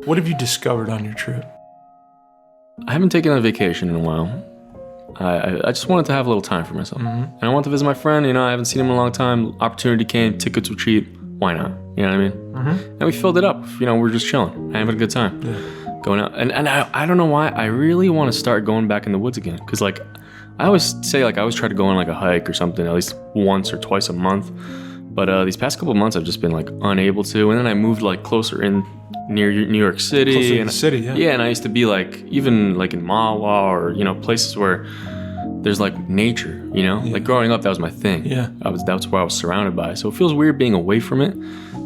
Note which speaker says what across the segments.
Speaker 1: What have you discovered on your trip?
Speaker 2: I haven't taken a vacation in a while. I just wanted to have a little time for myself. And I wanted to visit my friend. You know, I haven't seen him in a long time. Opportunity came. Tickets were cheap. Why not? You know what I mean? And we filled it up. You know, we're just chilling. Having a good time. Yeah. Going out. And I don't know why. I really want to start going back in the woods again. Because, like, I always say, like, I always try to go on, like, a hike or something at least once or twice a month. But these past couple of months, I've just been, like, unable to. And then I moved, like, closer in near New York City.
Speaker 1: Closer to the city, yeah.
Speaker 2: Yeah, and I used to be, like, even, like, in Mawa or, you know, places where there's, like, nature, you know? Yeah. Like, growing up, that was my thing.
Speaker 1: Yeah.
Speaker 2: That's what I was surrounded by. So it feels weird being away from it.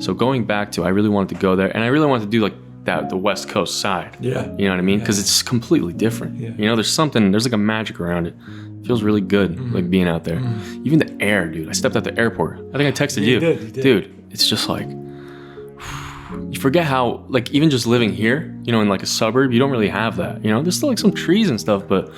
Speaker 2: So going back to, I really wanted to go there. And I really wanted to do, like, the West Coast side.
Speaker 1: Yeah.
Speaker 2: You know what I mean? Because it's completely different.
Speaker 1: Yeah.
Speaker 2: You know, there's like, a magic around it. It feels really good, like, being out there. Even the air, dude. I stepped out the airport. I think I texted you.
Speaker 1: You did.
Speaker 2: Dude, it's just like, you forget how, like, even just living here, you know, in, like, a suburb, you don't really have that. You know, there's still, like, some trees and stuff, but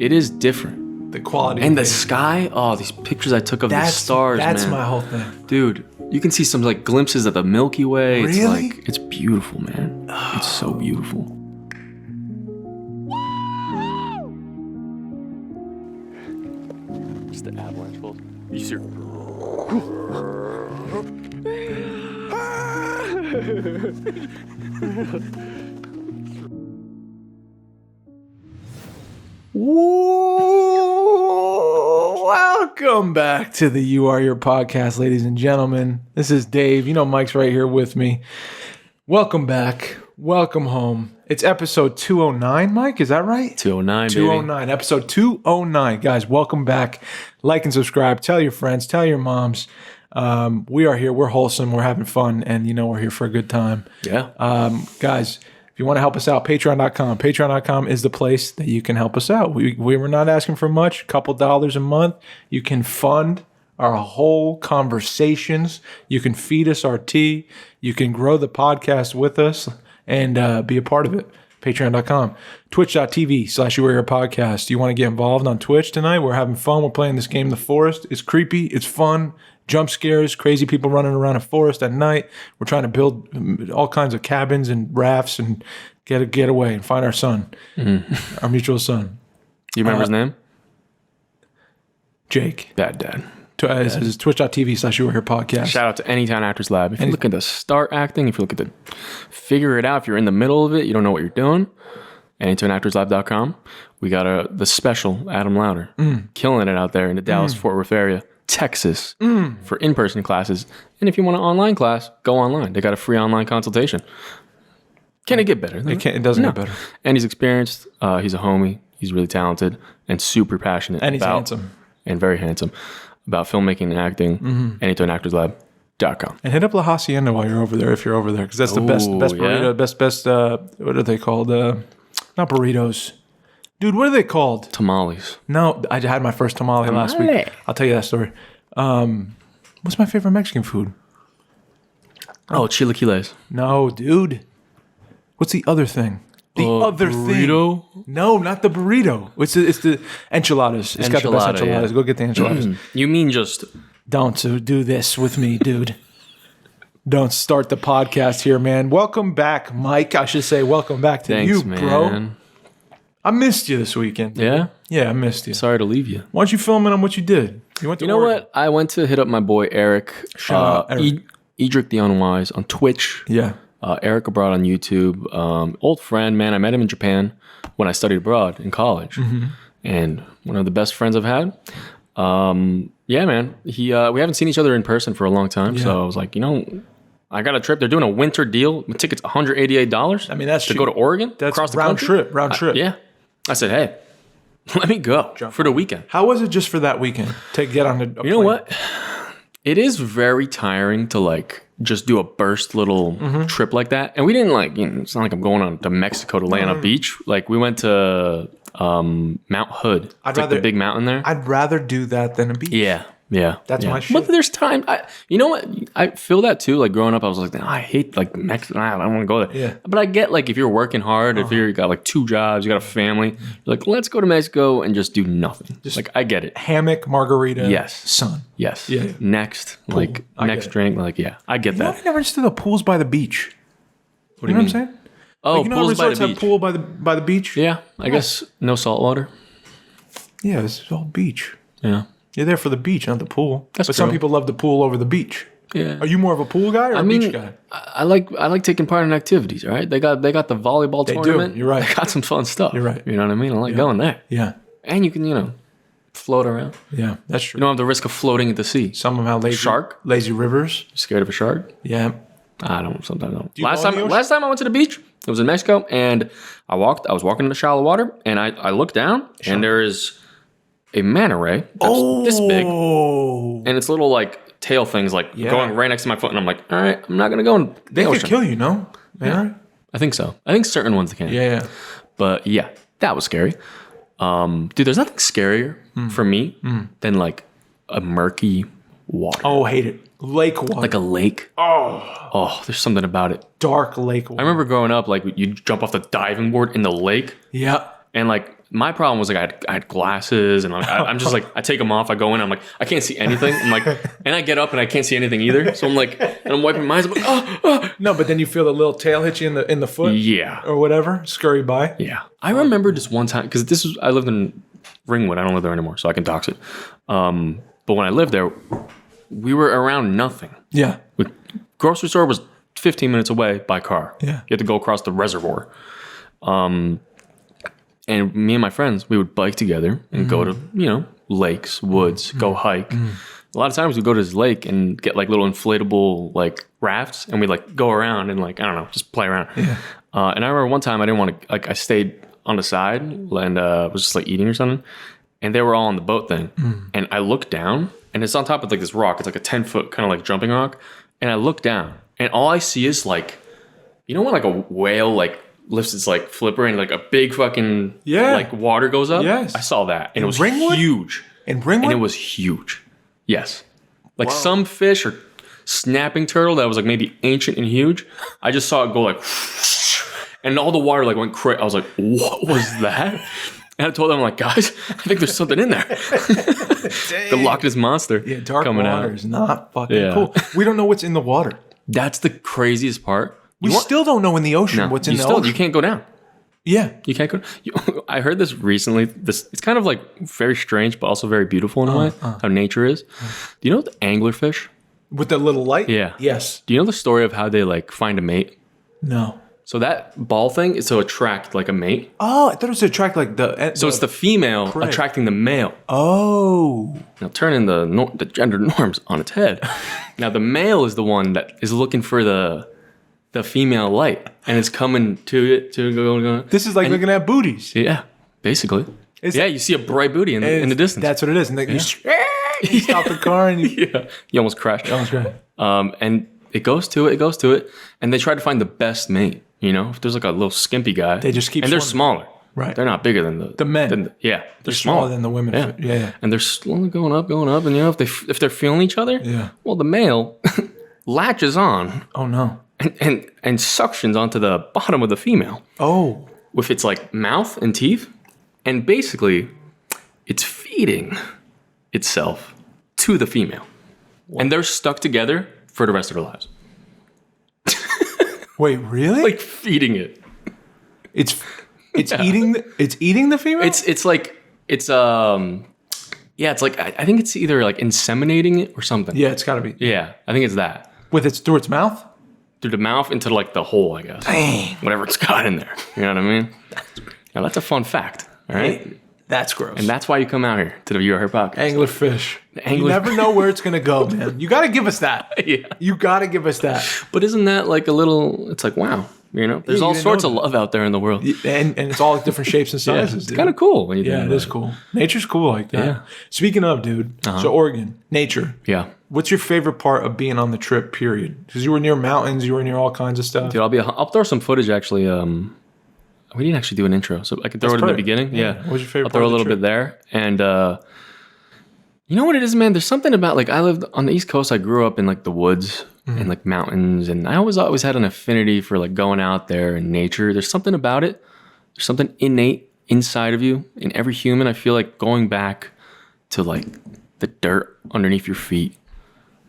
Speaker 2: it is different.
Speaker 1: The quality.
Speaker 2: And the sky, these pictures I took of the stars,
Speaker 1: that's
Speaker 2: man.
Speaker 1: my whole thing.
Speaker 2: Dude, you can see some, like, glimpses of the Milky Way.
Speaker 1: Really?
Speaker 2: It's like, it's beautiful, man. It's so beautiful. Just the avalanche falls. You see?
Speaker 1: Welcome back to the You Are Your podcast, ladies and gentlemen. This is Dave. You know Mike's right here with me. Welcome back. Welcome home. It's episode 209, Mike. Is that right?
Speaker 2: 209, baby.
Speaker 1: 209. Episode 209. Guys, welcome back. Like and subscribe. Tell your friends. Tell your moms. We are here. We're wholesome. We're having fun. And, you know, we're here for a good time.
Speaker 2: Yeah.
Speaker 1: Guys, if you want to help us out, patreon.com. Patreon.com is the place that you can help us out. We were not asking for much. A couple dollars a month. You can fund our whole conversations. You can feed us our tea. You can grow the podcast with us and be a part of it. Patreon.com. Twitch.tv/YouAreHerePodcast. Do you want to get involved on Twitch tonight? We're having fun. We're playing this game in the forest. It's creepy. It's fun. Jump scares, crazy people running around a forest at night. We're trying to build all kinds of cabins and rafts and get away and find our son, our mutual son.
Speaker 2: You remember his name?
Speaker 1: Jake.
Speaker 2: Bad Dad.
Speaker 1: This is Twitch.tv/YouAreHerePodcast.
Speaker 2: Shout out to Anytown Actors Lab. If you're looking to start acting, if you're looking to figure it out, if you're in the middle of it, you don't know what you're doing, AnytownActorsLab.com. We got the special Adam Louder, killing it out there in the Dallas-Fort Worth area, Texas, for in-person classes. And if you want an online class, go online. They got a free online consultation. Can it get better?
Speaker 1: It doesn't get better.
Speaker 2: And he's experienced. He's a homie. He's really talented and super passionate.
Speaker 1: And he's handsome.
Speaker 2: And very handsome. About filmmaking and acting, AnytownActorsLab.com.
Speaker 1: And hit up La Hacienda while you're over there, if you're over there, because that's the best burrito, best, what are they called? Not burritos. Dude, what are they called?
Speaker 2: Tamales.
Speaker 1: No, I had my first tamale last week. I'll tell you that story. What's my favorite Mexican food?
Speaker 2: Oh, chilaquiles.
Speaker 1: No, dude. What's the other thing? The other
Speaker 2: burrito?
Speaker 1: thing. No, not the burrito. It's the enchiladas. It's got the best enchiladas. Yeah. Go get the enchiladas.
Speaker 2: You mean just...
Speaker 1: Don't do this with me, dude. Don't start the podcast here, man. Welcome back, Mike. I should say welcome back to you, bro.
Speaker 2: Man.
Speaker 1: I missed you this weekend. Dude.
Speaker 2: Yeah?
Speaker 1: Yeah, I missed you.
Speaker 2: Sorry to leave you.
Speaker 1: Why don't you film it on what you did? You went to
Speaker 2: know
Speaker 1: Oregon.
Speaker 2: what? I went to hit up my boy Eric.
Speaker 1: Shout out Eric.
Speaker 2: Edric the Unwise on Twitch.
Speaker 1: Yeah.
Speaker 2: Eric abroad on YouTube. Old friend, man. I met him in Japan when I studied abroad in college. And one of the best friends I've had. Yeah, man. We haven't seen each other in person for a long time. Yeah. So I was like, you know, I got a trip. They're doing a winter deal. My ticket's $188.
Speaker 1: I mean, that's
Speaker 2: to
Speaker 1: cheap.
Speaker 2: Go to Oregon.
Speaker 1: That's
Speaker 2: across the
Speaker 1: round
Speaker 2: country.
Speaker 1: trip.
Speaker 2: Yeah. I said, hey, let me go for the weekend.
Speaker 1: How was it just for that weekend to get on the plane?
Speaker 2: You know what? It is very tiring to like just do a burst little trip like that. And we didn't like, you know, it's not like I'm going on to Mexico to lay on a beach. Like we went to Mount Hood. It's like the big mountain there.
Speaker 1: I'd rather do that than a beach.
Speaker 2: Yeah. That's
Speaker 1: my shit.
Speaker 2: But there's time. You know what? I feel that too. Like growing up, I was like, I hate like Mexico. I don't want to go there.
Speaker 1: Yeah.
Speaker 2: But I get like if you're working hard, if you got like 2 jobs, you got a family, you're like, let's go to Mexico and just do nothing. Just like I get it.
Speaker 1: Hammock, margarita.
Speaker 2: Yes.
Speaker 1: Sun.
Speaker 2: Yes.
Speaker 1: Yeah.
Speaker 2: Next,
Speaker 1: Pool.
Speaker 2: like next drink. Like I get that.
Speaker 1: I never understood the pools by the beach.
Speaker 2: What do you
Speaker 1: know
Speaker 2: mean?
Speaker 1: What I'm saying?
Speaker 2: Oh,
Speaker 1: Like, you know how
Speaker 2: pools by
Speaker 1: resorts
Speaker 2: the
Speaker 1: have
Speaker 2: beach.
Speaker 1: pool by the beach?
Speaker 2: Yeah, I guess no salt water.
Speaker 1: Yeah, this is all beach.
Speaker 2: Yeah.
Speaker 1: You're there for the beach, not the pool.
Speaker 2: That's
Speaker 1: but some
Speaker 2: true.
Speaker 1: people love the pool over the beach.
Speaker 2: Yeah.
Speaker 1: Are you more of a pool guy or a beach guy?
Speaker 2: I like taking part in activities, right? They got the volleyball tournament.
Speaker 1: You're right.
Speaker 2: They got some fun stuff.
Speaker 1: You're right.
Speaker 2: You know what I mean? I like going there.
Speaker 1: Yeah.
Speaker 2: And you can, float around.
Speaker 1: Yeah, that's true.
Speaker 2: You don't have the risk of floating at the sea.
Speaker 1: Some of how lazy rivers.
Speaker 2: You scared of a shark?
Speaker 1: Yeah.
Speaker 2: I don't. Sometimes I don't.
Speaker 1: you go in the ocean?
Speaker 2: Last time I went to the beach, it was in Mexico, and I was walking in the shallow water, and I looked down, and there is a manta ray that's this big,
Speaker 1: Oh.
Speaker 2: and its little tail things going right next to my foot, and I'm like, all right, I'm not gonna go in the
Speaker 1: They could
Speaker 2: ocean.
Speaker 1: kill you, no? Yeah.
Speaker 2: I think so. I think certain ones can.
Speaker 1: Yeah.
Speaker 2: But yeah, that was scary. Dude, there's nothing scarier for me than a murky water.
Speaker 1: Oh, hate it. Lake water.
Speaker 2: Like a lake. Oh, there's something about it.
Speaker 1: Dark lake water.
Speaker 2: I remember growing up, you jump off the diving board in the lake,
Speaker 1: Yeah.
Speaker 2: and my problem was I had glasses, and I'm just I take them off, I go in, I'm like I can't see anything, and I get up and I can't see anything either, so and I'm wiping my eyes, I'm like oh.
Speaker 1: No, but then you feel the little tail hit you in the foot.
Speaker 2: Yeah.
Speaker 1: Or whatever. Scurry by.
Speaker 2: Yeah. I remember this one time, because I lived in Ringwood. I don't live there anymore, so I can dox it. But when I lived there, we were around nothing.
Speaker 1: Yeah.
Speaker 2: The grocery store was 15 minutes away by car.
Speaker 1: Yeah.
Speaker 2: You had to go across the reservoir. And me and my friends, we would bike together and go to, lakes, woods, go hike. A lot of times we'd go to this lake and get little inflatable rafts, and we'd go around and I don't know, just play around.
Speaker 1: Yeah.
Speaker 2: And I remember one time I didn't want to, I stayed on the side and was just eating or something, and they were all on the boat thing. And I looked down, and it's on top of this rock. It's a 10-foot kind of jumping rock. And I look down, and all I see is when a whale lifts its flipper and a big fucking water goes up.
Speaker 1: Yes.
Speaker 2: I saw that, and it was
Speaker 1: Ringwood?
Speaker 2: huge.
Speaker 1: In Ringwood?
Speaker 2: And it was huge. Yes. Some fish or snapping turtle that was maybe ancient and huge. I just saw it go and all the water went crazy. I was like, what was that? And I told them, guys, I think there's something in there. The Loch Ness Monster.
Speaker 1: Yeah, dark
Speaker 2: coming
Speaker 1: water
Speaker 2: out.
Speaker 1: is not fucking cool. We don't know what's in the water.
Speaker 2: That's the craziest part.
Speaker 1: We still don't know in the ocean what's in the ocean.
Speaker 2: You can't go down.
Speaker 1: Yeah.
Speaker 2: You can't go. I heard this recently. It's kind of very strange, but also very beautiful in a way, how nature is. Do you know the anglerfish?
Speaker 1: With the little light?
Speaker 2: Yeah.
Speaker 1: Yes.
Speaker 2: Do you know the story of how they find a mate?
Speaker 1: No.
Speaker 2: So that ball thing is to attract a mate.
Speaker 1: Oh, I thought it was to attract
Speaker 2: So it's the female attracting the male.
Speaker 1: Oh.
Speaker 2: Now turning the gender norms on its head. Now the male is the one that is looking for the female light, and it's coming to it to go.
Speaker 1: This is looking at booties.
Speaker 2: Yeah, basically. You see a bright booty in the distance.
Speaker 1: That's what it is. And you stop the car and
Speaker 2: you almost crashed.
Speaker 1: right.
Speaker 2: And it goes to it, and they try to find the best mate. If there's a little skimpy guy,
Speaker 1: They just keep
Speaker 2: and they're
Speaker 1: swimming.
Speaker 2: smaller.
Speaker 1: Right.
Speaker 2: They're not bigger than
Speaker 1: The men.
Speaker 2: they're
Speaker 1: smaller than the women.
Speaker 2: Yeah.
Speaker 1: Yeah.
Speaker 2: And they're slowly going up, and if they're feeling each other, well, the male latches on
Speaker 1: Oh no.
Speaker 2: and suctions onto the bottom of the female
Speaker 1: Oh.
Speaker 2: with its mouth and teeth, and basically it's feeding itself to the female. And they're stuck together for the rest of their lives.
Speaker 1: Wait, really?
Speaker 2: Feeding it.
Speaker 1: It's eating the female?
Speaker 2: It's I think it's either inseminating it or something.
Speaker 1: Yeah, it's gotta be.
Speaker 2: Yeah, I think it's that.
Speaker 1: Through its mouth?
Speaker 2: Through the mouth into the hole, I guess.
Speaker 1: Dang.
Speaker 2: Whatever it's got in there. You know what I mean? Now that's a fun fact. All right.
Speaker 1: That's gross.
Speaker 2: And that's why you come out here to the View Her podcast.
Speaker 1: Anglerfish. You never know where it's gonna go, man. You gotta give us that.
Speaker 2: Yeah.
Speaker 1: You gotta give us that.
Speaker 2: But isn't that a little? It's wow. There's
Speaker 1: you
Speaker 2: all
Speaker 1: didn't
Speaker 2: sorts
Speaker 1: know
Speaker 2: of love out there in the world.
Speaker 1: And it's all different shapes and sizes.
Speaker 2: It's kind of cool when you think
Speaker 1: Yeah, it
Speaker 2: about
Speaker 1: is cool. Nature's cool like that.
Speaker 2: Yeah.
Speaker 1: Speaking of, dude, so Oregon, nature.
Speaker 2: Yeah.
Speaker 1: What's your favorite part of being on the trip, period? Because you were near mountains, you were near all kinds of stuff.
Speaker 2: Dude, I'll throw some footage actually. We didn't actually do an intro, so I can throw it in the beginning. Yeah.
Speaker 1: What was your favorite
Speaker 2: I'll throw
Speaker 1: part
Speaker 2: a
Speaker 1: of the
Speaker 2: little bit there. And you know what it is, man? There's something about I lived on the East Coast. I grew up in the woods and mountains, and I always had an affinity for going out there and nature. There's something about it. There's something innate inside of you. In every human, I feel going back to the dirt underneath your feet,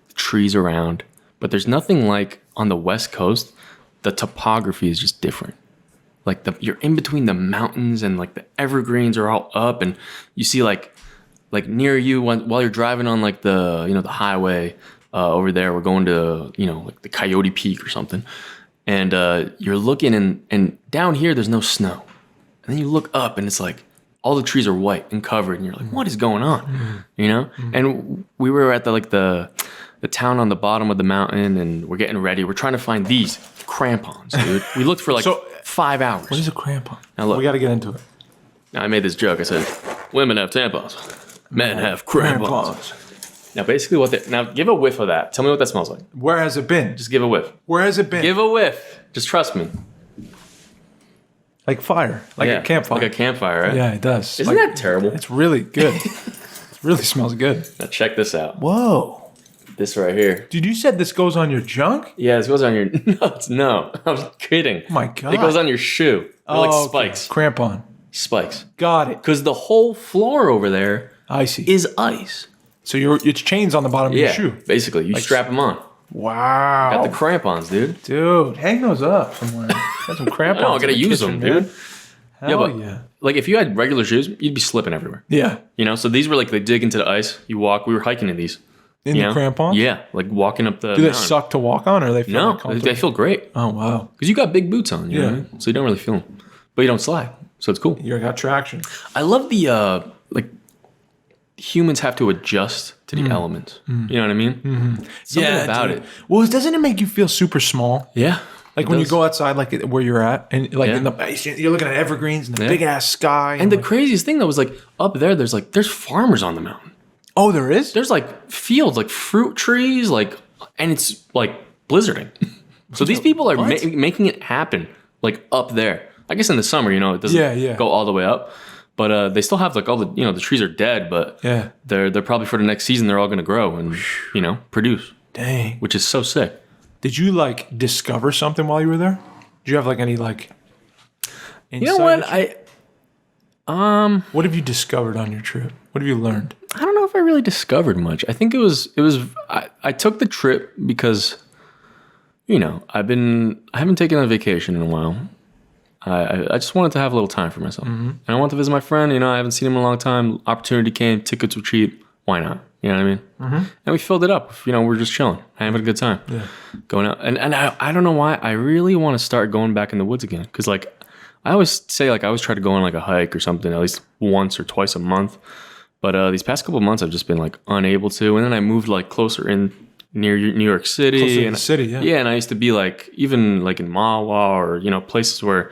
Speaker 2: the trees around. But there's nothing on the West Coast. The topography is just different. like you're in between the mountains and like the evergreens are all up, and you see like near you while you're driving on like the the highway over there. We're going to like the Coyote Peak or something, and you're looking and down here there's no snow, and then you look up and it's like all the trees are white and covered, and you're like, what is going on? And we were at the town on the bottom of the mountain, and we're getting ready. We're trying to find these crampons, dude. We looked for like 5 hours.
Speaker 1: What is a crampon?
Speaker 2: Now look,
Speaker 1: we got to get into it.
Speaker 2: Now I made this joke. I said, women have tampons, men have crampons. Now basically now give a whiff of that. Tell me what that smells like.
Speaker 1: Where has it been?
Speaker 2: Just give a whiff.
Speaker 1: Where has it been?
Speaker 2: Give a whiff. Just trust me.
Speaker 1: Like fire. Like a campfire.
Speaker 2: Like a campfire, right?
Speaker 1: Yeah, it does.
Speaker 2: Isn't that terrible?
Speaker 1: It's really good. It really smells good.
Speaker 2: Now check this out.
Speaker 1: Whoa.
Speaker 2: This right here.
Speaker 1: Dude, you said this goes on your junk?
Speaker 2: Yeah, this goes on your nuts. No, I was kidding.
Speaker 1: Oh my God.
Speaker 2: It goes on your shoe. They're like spikes.
Speaker 1: Okay. Crampon.
Speaker 2: Spikes.
Speaker 1: Got it.
Speaker 2: Because the whole floor over there is ice.
Speaker 1: So it's chains on the bottom of your shoe.
Speaker 2: Basically. You strap them on.
Speaker 1: Wow.
Speaker 2: Got the crampons, dude.
Speaker 1: Dude, hang those up somewhere. Got some crampons.
Speaker 2: I gotta use them, dude.
Speaker 1: Yeah.
Speaker 2: Like if you had regular shoes, you'd be slipping everywhere.
Speaker 1: Yeah.
Speaker 2: So these were like they dig into the ice. You walk. We were hiking in these.
Speaker 1: In the crampons?
Speaker 2: Yeah, like walking up the
Speaker 1: Do they
Speaker 2: mountain.
Speaker 1: suck to walk on, or they feel
Speaker 2: No, they feel great.
Speaker 1: Oh, wow.
Speaker 2: Because you got big boots on, you know what I mean? So you don't really feel them. But you don't slide, so it's cool.
Speaker 1: You got traction.
Speaker 2: I love the, humans have to adjust to the elements. You know what I mean? Something about it.
Speaker 1: Well, doesn't it make you feel super small?
Speaker 2: Yeah.
Speaker 1: Like when you go outside, like where you're at, and like in the you're looking at evergreens and the big ass sky.
Speaker 2: And the craziest thing though was like up there, there's farmers on the mountain.
Speaker 1: Oh, there is?
Speaker 2: There's like fields, like fruit trees, and it's like blizzarding. So these people are making it happen, like up there. I guess in the summer, it doesn't go all the way up, but they still have like all the, the trees are dead, but they're probably for the next season they're all going to grow and produce.
Speaker 1: Dang,
Speaker 2: which is so sick. Did
Speaker 1: you like discover something while you were there? Did you have like any like?
Speaker 2: You know what
Speaker 1: What have you discovered on your trip? What have you learned?
Speaker 2: I don't know if I really discovered much. I think I took the trip because, I haven't taken a vacation in a while. I just wanted to have a little time for myself. And I wanted to visit my friend, I haven't seen him in a long time. Opportunity came, tickets were cheap. Why not? You know what I mean? And we filled it up. We're just chilling, having a good time. Yeah. Going out. And I don't know why. I really want to start going back in the woods again. Because I always say I always try to go on like a hike or something at least once or twice a month. But these past couple of months I've just been unable to. And then I moved closer in near New York City.
Speaker 1: Closer to the city, yeah.
Speaker 2: Yeah, and I used to be even in Mahwah or places where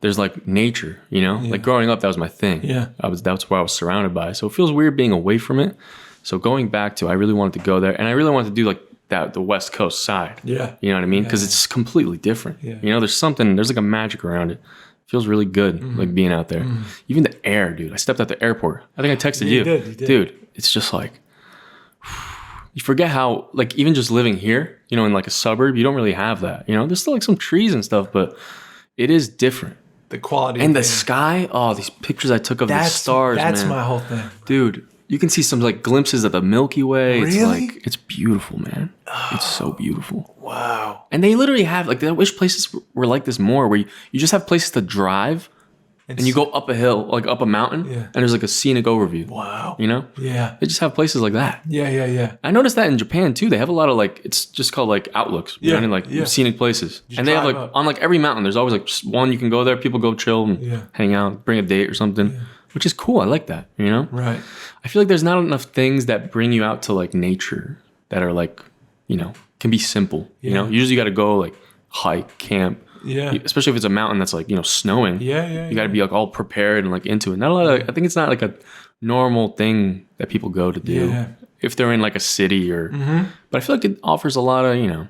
Speaker 2: there's nature, Like growing up that was my thing.
Speaker 1: Yeah.
Speaker 2: That's where I was surrounded by. So it feels weird being away from it. So going back to I really wanted to go there, and I really wanted to do the West Coast side.
Speaker 1: Yeah.
Speaker 2: You know what I mean? Because it's completely different. Yeah. There's a magic around it. It feels really good, being out there. Even the air, dude. I stepped at the airport. I think I texted you.
Speaker 1: You did.
Speaker 2: Dude, it's just you forget how, even just living here, in a suburb, you don't really have that. There's still some trees and stuff, but it is different.
Speaker 1: The quality.
Speaker 2: And the sky, these pictures I took of the stars, man.
Speaker 1: That's my whole thing.
Speaker 2: Dude. You can see some glimpses of the Milky Way.
Speaker 1: Really?
Speaker 2: It's beautiful, man. It's so beautiful.
Speaker 1: Wow.
Speaker 2: And they literally have I wish places were like this more, where you just have places to drive and you go up a hill, up a mountain, and there's a scenic overview.
Speaker 1: Wow.
Speaker 2: Yeah. They just have places like that.
Speaker 1: Yeah.
Speaker 2: I noticed that in Japan too. They have a lot of it's just called outlooks. Scenic places. And they have on every mountain, there's always just one you can go there. People go chill and hang out, bring a date or something. Yeah. Which is cool. I like that,
Speaker 1: Right.
Speaker 2: I feel there's not enough things that bring you out to nature that are can be simple.
Speaker 1: Yeah.
Speaker 2: Usually you got to go hike, camp.
Speaker 1: Yeah.
Speaker 2: Especially if it's a mountain that's snowing.
Speaker 1: Yeah.
Speaker 2: You got to be all prepared and into it. Not a lot of, I think it's not a normal thing that people go to do.
Speaker 1: Yeah.
Speaker 2: If they're in a city or, but I feel it offers a lot of,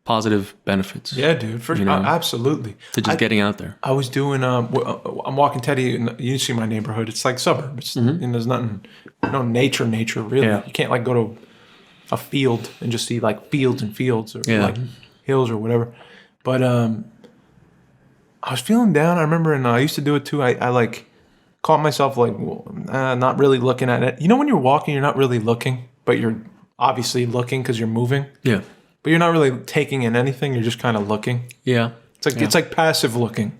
Speaker 2: positive benefits.
Speaker 1: Yeah, dude. Absolutely.
Speaker 2: To just getting out there.
Speaker 1: I was doing, I'm walking Teddy, and you see my neighborhood. It's suburbs. And there's no nature really.
Speaker 2: Yeah.
Speaker 1: You can't go to a field and just see fields and fields or hills or whatever. But I was feeling down. I remember, and I used to do it too. I caught myself not really looking at it. When you're walking, you're not really looking, but you're obviously looking because you're moving.
Speaker 2: Yeah.
Speaker 1: But you're not really taking in anything. You're just kind of looking.
Speaker 2: Yeah.
Speaker 1: It's like passive looking.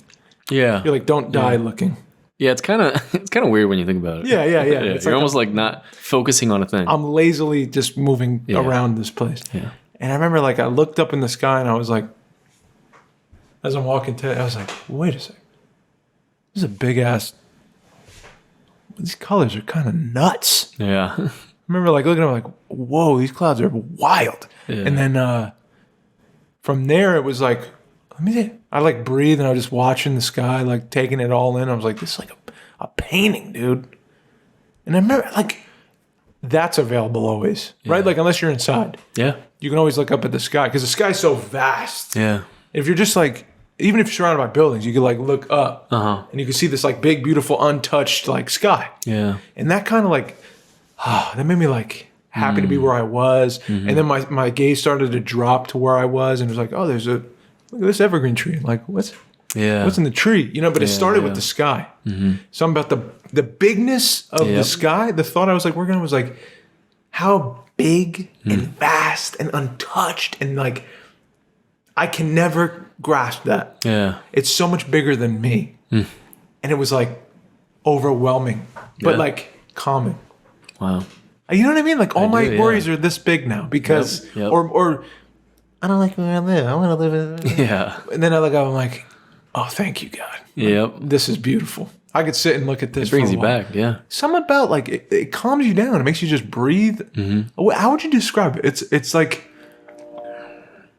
Speaker 2: Yeah.
Speaker 1: You're like, don't die looking.
Speaker 2: Yeah, it's kind of weird when you think about it.
Speaker 1: Yeah.
Speaker 2: You're like almost like not focusing on a thing.
Speaker 1: I'm lazily just moving around this place.
Speaker 2: Yeah.
Speaker 1: And I remember like I looked up in the sky and I was like, as I'm walking to it, I was like, wait a second. This is a big ass. These colors are kind of nuts.
Speaker 2: Yeah.
Speaker 1: I remember like looking at them like, whoa, these clouds are wild.
Speaker 2: Yeah.
Speaker 1: And then from there it was like, let me see. I like breathe and I was just watching the sky, like taking it all in. I was like, this is like a painting, dude. And I remember like that's available always, right? Like unless you're inside.
Speaker 2: Yeah.
Speaker 1: You can always look up at the sky because the sky's so vast.
Speaker 2: Yeah.
Speaker 1: If you're just like, even if you're surrounded by buildings, you can like look up and you can see this like big, beautiful, untouched like sky.
Speaker 2: Yeah.
Speaker 1: And that kind of like, that made me like happy to be where I was. And then my gaze started to drop to where I was and it was like, oh, look at this evergreen tree. Like what's in the tree? You know, but it started with the sky. Something about the bigness of the sky. The thought I was like working on was like, how big and vast and untouched and like, I can never grasp that. Yeah. It's so much bigger than me. And it was like overwhelming, but like calming.
Speaker 2: Wow.
Speaker 1: You know what I mean? Like all my worries are this big now because, or I don't like where I live. I want to live in.
Speaker 2: Yeah.
Speaker 1: And then I'm like, oh, thank you, God.
Speaker 2: Yep.
Speaker 1: This is beautiful. I could sit and look at this.
Speaker 2: It brings you back. Yeah.
Speaker 1: Something about like, it calms you down. It makes you just breathe. How would you describe it? It's like,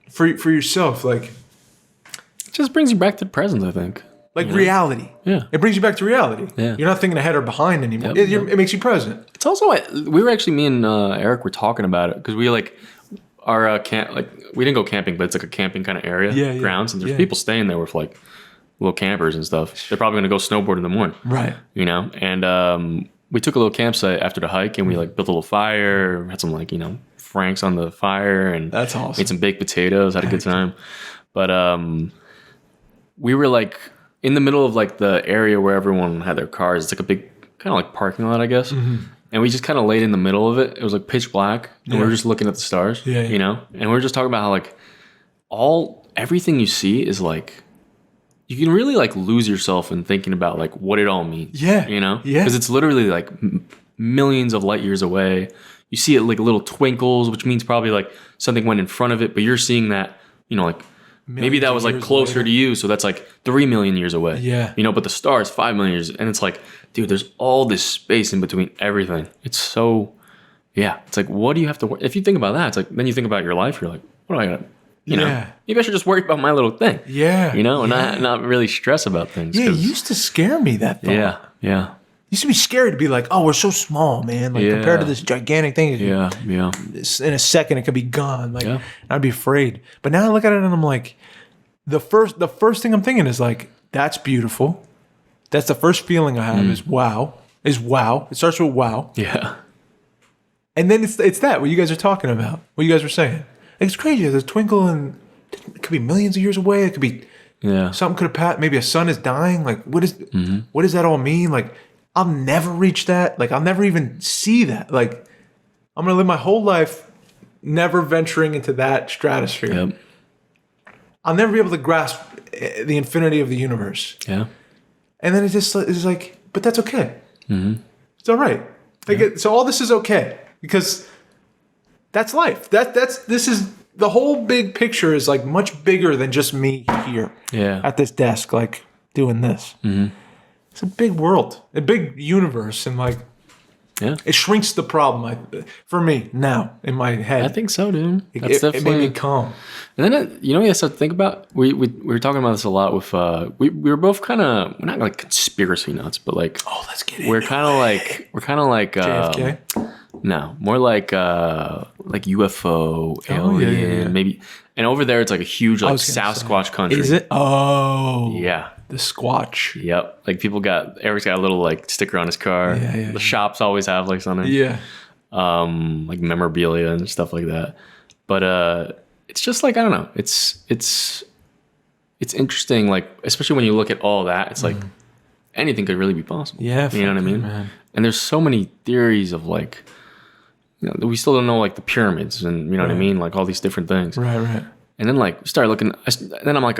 Speaker 1: for yourself, like
Speaker 2: it just brings you back to the present, I think.
Speaker 1: Like reality. Yeah. It brings you back to reality. Yeah. You're not thinking ahead or behind anymore. It makes you present.
Speaker 2: It's also we were actually me and Eric were talking about it because we like our camp we didn't go camping, but it's like a camping kind of area grounds, and there's people staying there with like little campers and stuff. They're probably gonna go snowboard in the morning. Right. You know? And we took a little campsite after the hike and we like built a little fire, had some like, Franks on the fire and
Speaker 1: that's awesome.
Speaker 2: Made some baked potatoes, had a good time. But we were like in the middle of like the area where everyone had their cars. It's like a big kind of like parking lot, I guess. And we just kind of laid in the middle of it. It was like pitch black and we were just looking at the stars, you know? And we were just talking about how like everything you see is like, you can really like lose yourself in thinking about like what it all means. Yeah. You know? Yeah. Because it's literally like millions of light years away. You see it like little twinkles, which means probably like something went in front of it, but you're seeing that, like maybe that was like closer to you. So that's like 3 million years away. Yeah. But the star is 5 million years. And it's like, dude, there's all this space in between everything. It's so, it's like, what do you have to worry? If you think about that, it's like, then you think about your life, you're like, what do I got to, maybe I should just worry about my little thing. Yeah. And not really stress about things.
Speaker 1: Yeah, it used to scare me, that thought.
Speaker 2: Yeah. Yeah.
Speaker 1: Used to be scary to be like, oh, we're so small, man. Like compared to this gigantic thing.
Speaker 2: Yeah.
Speaker 1: In a second, it could be gone. Like I'd be afraid. But now I look at it and I'm like, the first thing I'm thinking is like, that's beautiful. That's the first feeling I have is wow. It starts with wow. Yeah. And then it's that what you guys are talking about. What you guys were saying. Like, it's crazy. There's a twinkle and it could be millions of years away. It could be something could have passed. Maybe a sun is dying. Like what does that all mean? Like I'll never reach that. Like, I'll never even see that. Like, I'm going to live my whole life never venturing into that stratosphere. Yep. I'll never be able to grasp the infinity of the universe. Yeah. And then it's like, but that's okay. It's all right. Like, so all this is okay because that's life. This is the whole big picture is like much bigger than just me here at this desk, like doing this. It's a big world, a big universe, and like, it shrinks the problem for me now in my head.
Speaker 2: I think so, dude.
Speaker 1: It made me calm.
Speaker 2: And then what I started to think about? We were talking about this a lot with we were both kind of, we're not like conspiracy nuts, but like
Speaker 1: let's get in.
Speaker 2: We're kind of like
Speaker 1: JFK.
Speaker 2: No, more like UFO, alien, maybe. And over there, it's like a huge like Sasquatch country.
Speaker 1: Is it? Oh,
Speaker 2: yeah.
Speaker 1: The Squatch.
Speaker 2: Yep. Like Eric's got a little like sticker on his car. The shops always have like something.
Speaker 1: Yeah.
Speaker 2: Like memorabilia and stuff like that. But it's just like, I don't know. It's interesting, like, especially when you look at all that, it's like anything could really be possible. Yeah. You know what I mean? Man. And there's so many theories of like, we still don't know like the pyramids and you know what I mean? Like all these different things.
Speaker 1: Right.
Speaker 2: And then like we start looking, then I'm like,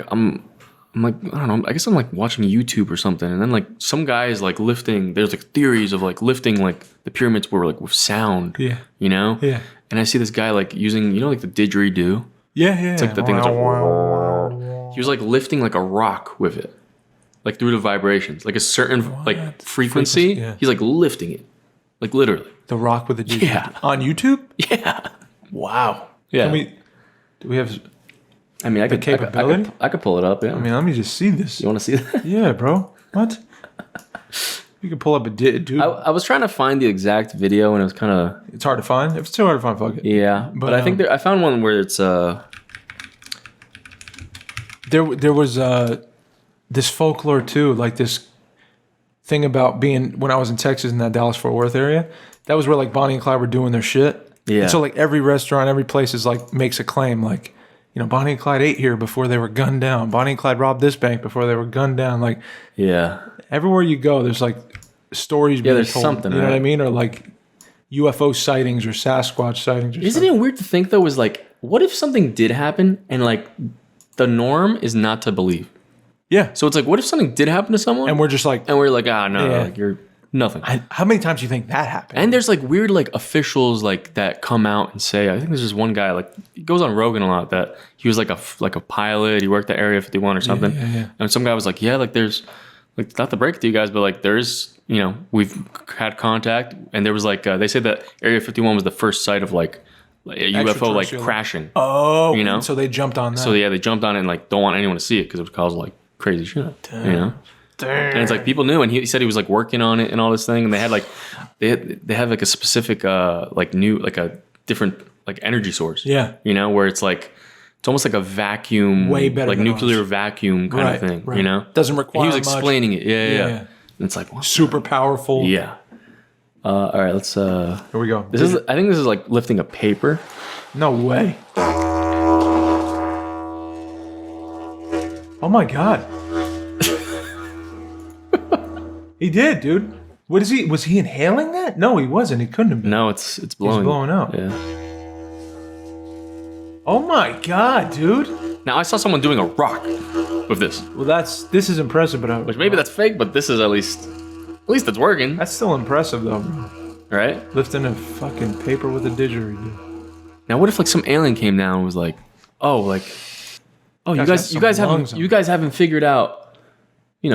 Speaker 2: I'm like, I don't know. I guess I'm like watching YouTube or something, and then like some guy is like lifting. There's like theories of like lifting like the pyramids were like with sound.
Speaker 1: Yeah.
Speaker 2: You know.
Speaker 1: Yeah.
Speaker 2: And I see this guy like using like the didgeridoo.
Speaker 1: Yeah.
Speaker 2: It's like the thing that's like. He was like lifting like a rock with it, like through the vibrations, like a certain like frequency.
Speaker 1: Yeah.
Speaker 2: He's like lifting it, like literally.
Speaker 1: The rock with the didgeridoo.
Speaker 2: Yeah.
Speaker 1: On YouTube?
Speaker 2: Yeah.
Speaker 1: Wow.
Speaker 2: Yeah.
Speaker 1: Do we have...
Speaker 2: I mean, I could
Speaker 1: capability?
Speaker 2: I could pull it up. Yeah.
Speaker 1: I mean, let me just see this.
Speaker 2: You want to see that?
Speaker 1: Yeah, bro. What? You can pull up a dude.
Speaker 2: I was trying to find the exact video, and it was kind of...
Speaker 1: It's hard to find. If it's too hard to find, fuck it.
Speaker 2: Yeah. But I think I found one where it's...
Speaker 1: There was this folklore, too, like this thing about being... When I was in Texas in that Dallas-Fort Worth area, that was where, like, Bonnie and Clyde were doing their shit.
Speaker 2: Yeah.
Speaker 1: And so, like, every restaurant, every place is, like, makes a claim, like... You know, Bonnie and Clyde ate here before they were gunned down. Bonnie and Clyde robbed this bank before they were gunned down. Like,
Speaker 2: yeah,
Speaker 1: everywhere you go, there's like stories being
Speaker 2: there's
Speaker 1: told.
Speaker 2: something,
Speaker 1: you know
Speaker 2: right?
Speaker 1: what I mean? Or like UFO sightings or Sasquatch sightings. Or
Speaker 2: Isn't it weird to think though? Is like, what if something did happen and like the norm is not to believe?
Speaker 1: Yeah.
Speaker 2: So it's like, what if something did happen to someone
Speaker 1: And we're just like,
Speaker 2: no,
Speaker 1: Yeah.
Speaker 2: like you're nothing.
Speaker 1: how many times do you think that happened?
Speaker 2: And there's like weird like officials like that come out and say, I think there's just one guy like he goes on Rogan a lot that he was like a pilot. He worked at Area 51 or something.
Speaker 1: Yeah.
Speaker 2: And some guy was like, yeah, like there's like not to break it to you guys, but like there's we've had contact, and there was like they said that Area 51 was the first site of like a UFO like crashing.
Speaker 1: Oh,
Speaker 2: you know?
Speaker 1: and so they jumped on that.
Speaker 2: So yeah, they jumped on it and like don't want anyone to see it because it would cause like crazy shit.
Speaker 1: Damn.
Speaker 2: You know.
Speaker 1: Damn.
Speaker 2: And it's like people knew, and he said he was like working on it and all this thing, and they had like they have like a specific like new like a different like energy source.
Speaker 1: Yeah.
Speaker 2: You know, where it's like it's almost like a vacuum,
Speaker 1: Way better
Speaker 2: like
Speaker 1: than
Speaker 2: nuclear
Speaker 1: ours.
Speaker 2: vacuum kind of thing.
Speaker 1: Right.
Speaker 2: You know,
Speaker 1: Doesn't require
Speaker 2: And he was
Speaker 1: much.
Speaker 2: explaining it. Yeah.
Speaker 1: Yeah.
Speaker 2: And it's like what?
Speaker 1: Super powerful.
Speaker 2: Yeah. All right, let's.
Speaker 1: Here we go.
Speaker 2: I think this is like lifting a paper.
Speaker 1: No way. Oh my god. He did, dude. What is he? Was he inhaling that? No, he wasn't. He couldn't have been.
Speaker 2: No, it's blowing.
Speaker 1: He's blowing out.
Speaker 2: Yeah.
Speaker 1: Oh my god, dude.
Speaker 2: Now I saw someone doing a rock with this,
Speaker 1: Well, this is impressive, but
Speaker 2: which maybe that's fake, but this is at least it's working,
Speaker 1: that's still impressive though, bro.
Speaker 2: right?
Speaker 1: Lifting a fucking paper with a didgeridoo.
Speaker 2: Now what if like some alien came down and was like, you guys haven't figured out,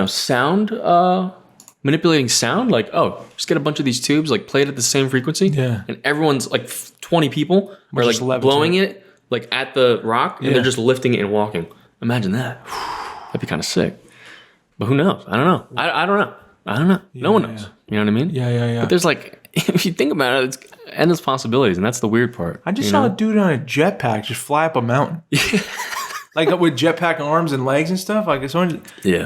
Speaker 2: sound, manipulating sound, like, just get a bunch of these tubes, like play it at the same frequency,
Speaker 1: Yeah.
Speaker 2: and everyone's like 20 people are like
Speaker 1: just levitating.
Speaker 2: blowing it like at the rock, and
Speaker 1: Yeah.
Speaker 2: they're just lifting it and walking. Imagine that. That'd be kind of sick. But who knows? I don't know. I don't know. No one knows.
Speaker 1: Yeah.
Speaker 2: You know what I mean?
Speaker 1: Yeah.
Speaker 2: But there's like, if you think about it, it's endless possibilities, and that's the weird part.
Speaker 1: I just saw a dude on a jetpack just fly up a mountain. Like with jetpack arms and legs and stuff. Like it's on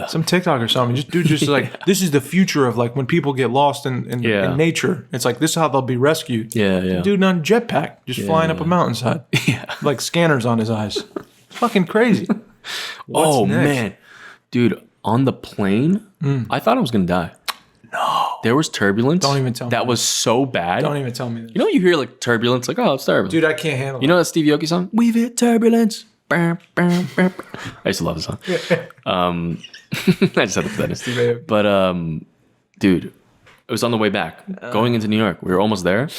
Speaker 1: some TikTok or something. Just like this is the future of like when people get lost in nature. It's like this is how they'll be rescued.
Speaker 2: Yeah.
Speaker 1: Dude on a jetpack just flying up a mountainside.
Speaker 2: Yeah.
Speaker 1: Like scanners on his eyes. It's fucking crazy. What's next?
Speaker 2: Man, dude, on the plane, I thought I was gonna die.
Speaker 1: No.
Speaker 2: There was turbulence.
Speaker 1: Don't even tell me.
Speaker 2: That was so bad.
Speaker 1: Don't even tell me this.
Speaker 2: You know, you hear like turbulence, like, oh, it's turbulence.
Speaker 1: Dude, I can't handle
Speaker 2: You know that Steve Aoki song? We've hit turbulence. I used to love the song. I just had to put that in.
Speaker 1: Steve Aoki.
Speaker 2: But dude, it was on the way back, going into New York. We were almost there,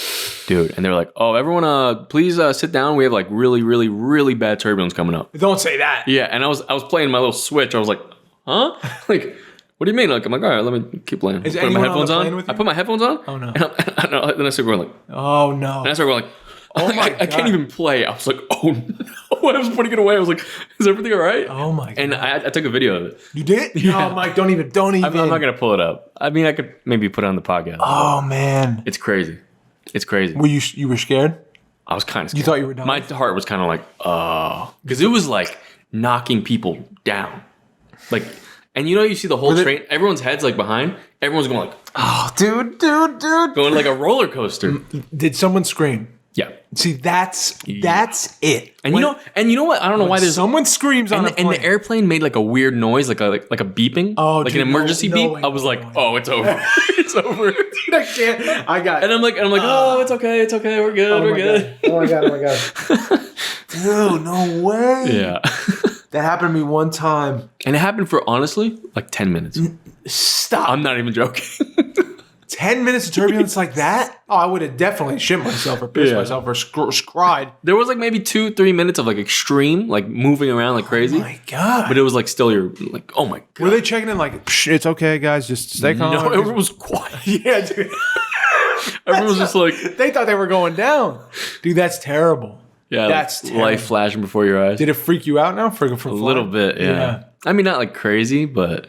Speaker 2: dude. And they were like, "Oh, everyone, please sit down. We have like really, really, really bad turbulence coming up."
Speaker 1: Don't say that.
Speaker 2: Yeah, and I was playing my little Switch. I was like, "Huh?" Like, what do you mean? Like, I'm like, all right, let me keep playing.
Speaker 1: Is
Speaker 2: Put my
Speaker 1: anyone on
Speaker 2: headphones
Speaker 1: the
Speaker 2: on.
Speaker 1: plane with you?
Speaker 2: I put my headphones on.
Speaker 1: Oh, no.
Speaker 2: And then I started going like,
Speaker 1: Oh no.
Speaker 2: and I started going like,
Speaker 1: Oh my
Speaker 2: I can't even play. I was like, oh no. I was putting it away. I was like, is everything all right?
Speaker 1: Oh my god.
Speaker 2: And I took a video of it.
Speaker 1: You did?
Speaker 2: Yeah.
Speaker 1: No, Mike, don't even.
Speaker 2: I'm not gonna pull it up. I mean, I could maybe put it on the podcast.
Speaker 1: Oh man.
Speaker 2: It's crazy. It's crazy.
Speaker 1: Were you were scared?
Speaker 2: I was kind of scared.
Speaker 1: You thought you were dying?
Speaker 2: My heart was kind of like, because it was like knocking people down. Like, and you see the whole train, everyone's heads like behind, everyone's going like,
Speaker 1: Oh, dude.
Speaker 2: going like a roller coaster.
Speaker 1: Did someone scream?
Speaker 2: Yeah.
Speaker 1: See, that's it.
Speaker 2: And you know what? I don't know why there's
Speaker 1: someone screams on a plane.
Speaker 2: and the airplane made like a weird noise, like a beeping,
Speaker 1: Oh,
Speaker 2: like
Speaker 1: dude,
Speaker 2: an emergency
Speaker 1: no
Speaker 2: beep.
Speaker 1: way,
Speaker 2: I was
Speaker 1: no
Speaker 2: like,
Speaker 1: way.
Speaker 2: oh, it's over, it's over.
Speaker 1: Dude, I can't. I got.
Speaker 2: And I'm like, oh, it's okay, we're good, we're good.
Speaker 1: Oh my god. Dude, no way.
Speaker 2: Yeah.
Speaker 1: That happened to me one time.
Speaker 2: And it happened for, honestly, like 10 minutes.
Speaker 1: Stop.
Speaker 2: I'm not even joking.
Speaker 1: 10 minutes of turbulence like that? Oh, I would have definitely shit myself or pissed myself or cried.
Speaker 2: There was like maybe 2-3 minutes of like extreme, like moving around like crazy.
Speaker 1: Oh my God.
Speaker 2: But it was like still you're like, oh my God.
Speaker 1: Were they checking in like, Psh, it's okay, guys, just stay calm?
Speaker 2: No, everyone was quiet.
Speaker 1: Yeah, dude.
Speaker 2: Everyone was just like,
Speaker 1: They thought they were going down. Dude, that's terrible.
Speaker 2: yeah,
Speaker 1: That's
Speaker 2: like,
Speaker 1: terrible.
Speaker 2: life flashing before your eyes.
Speaker 1: Did it freak you out now? From
Speaker 2: A little bit, yeah. I mean, not like crazy, but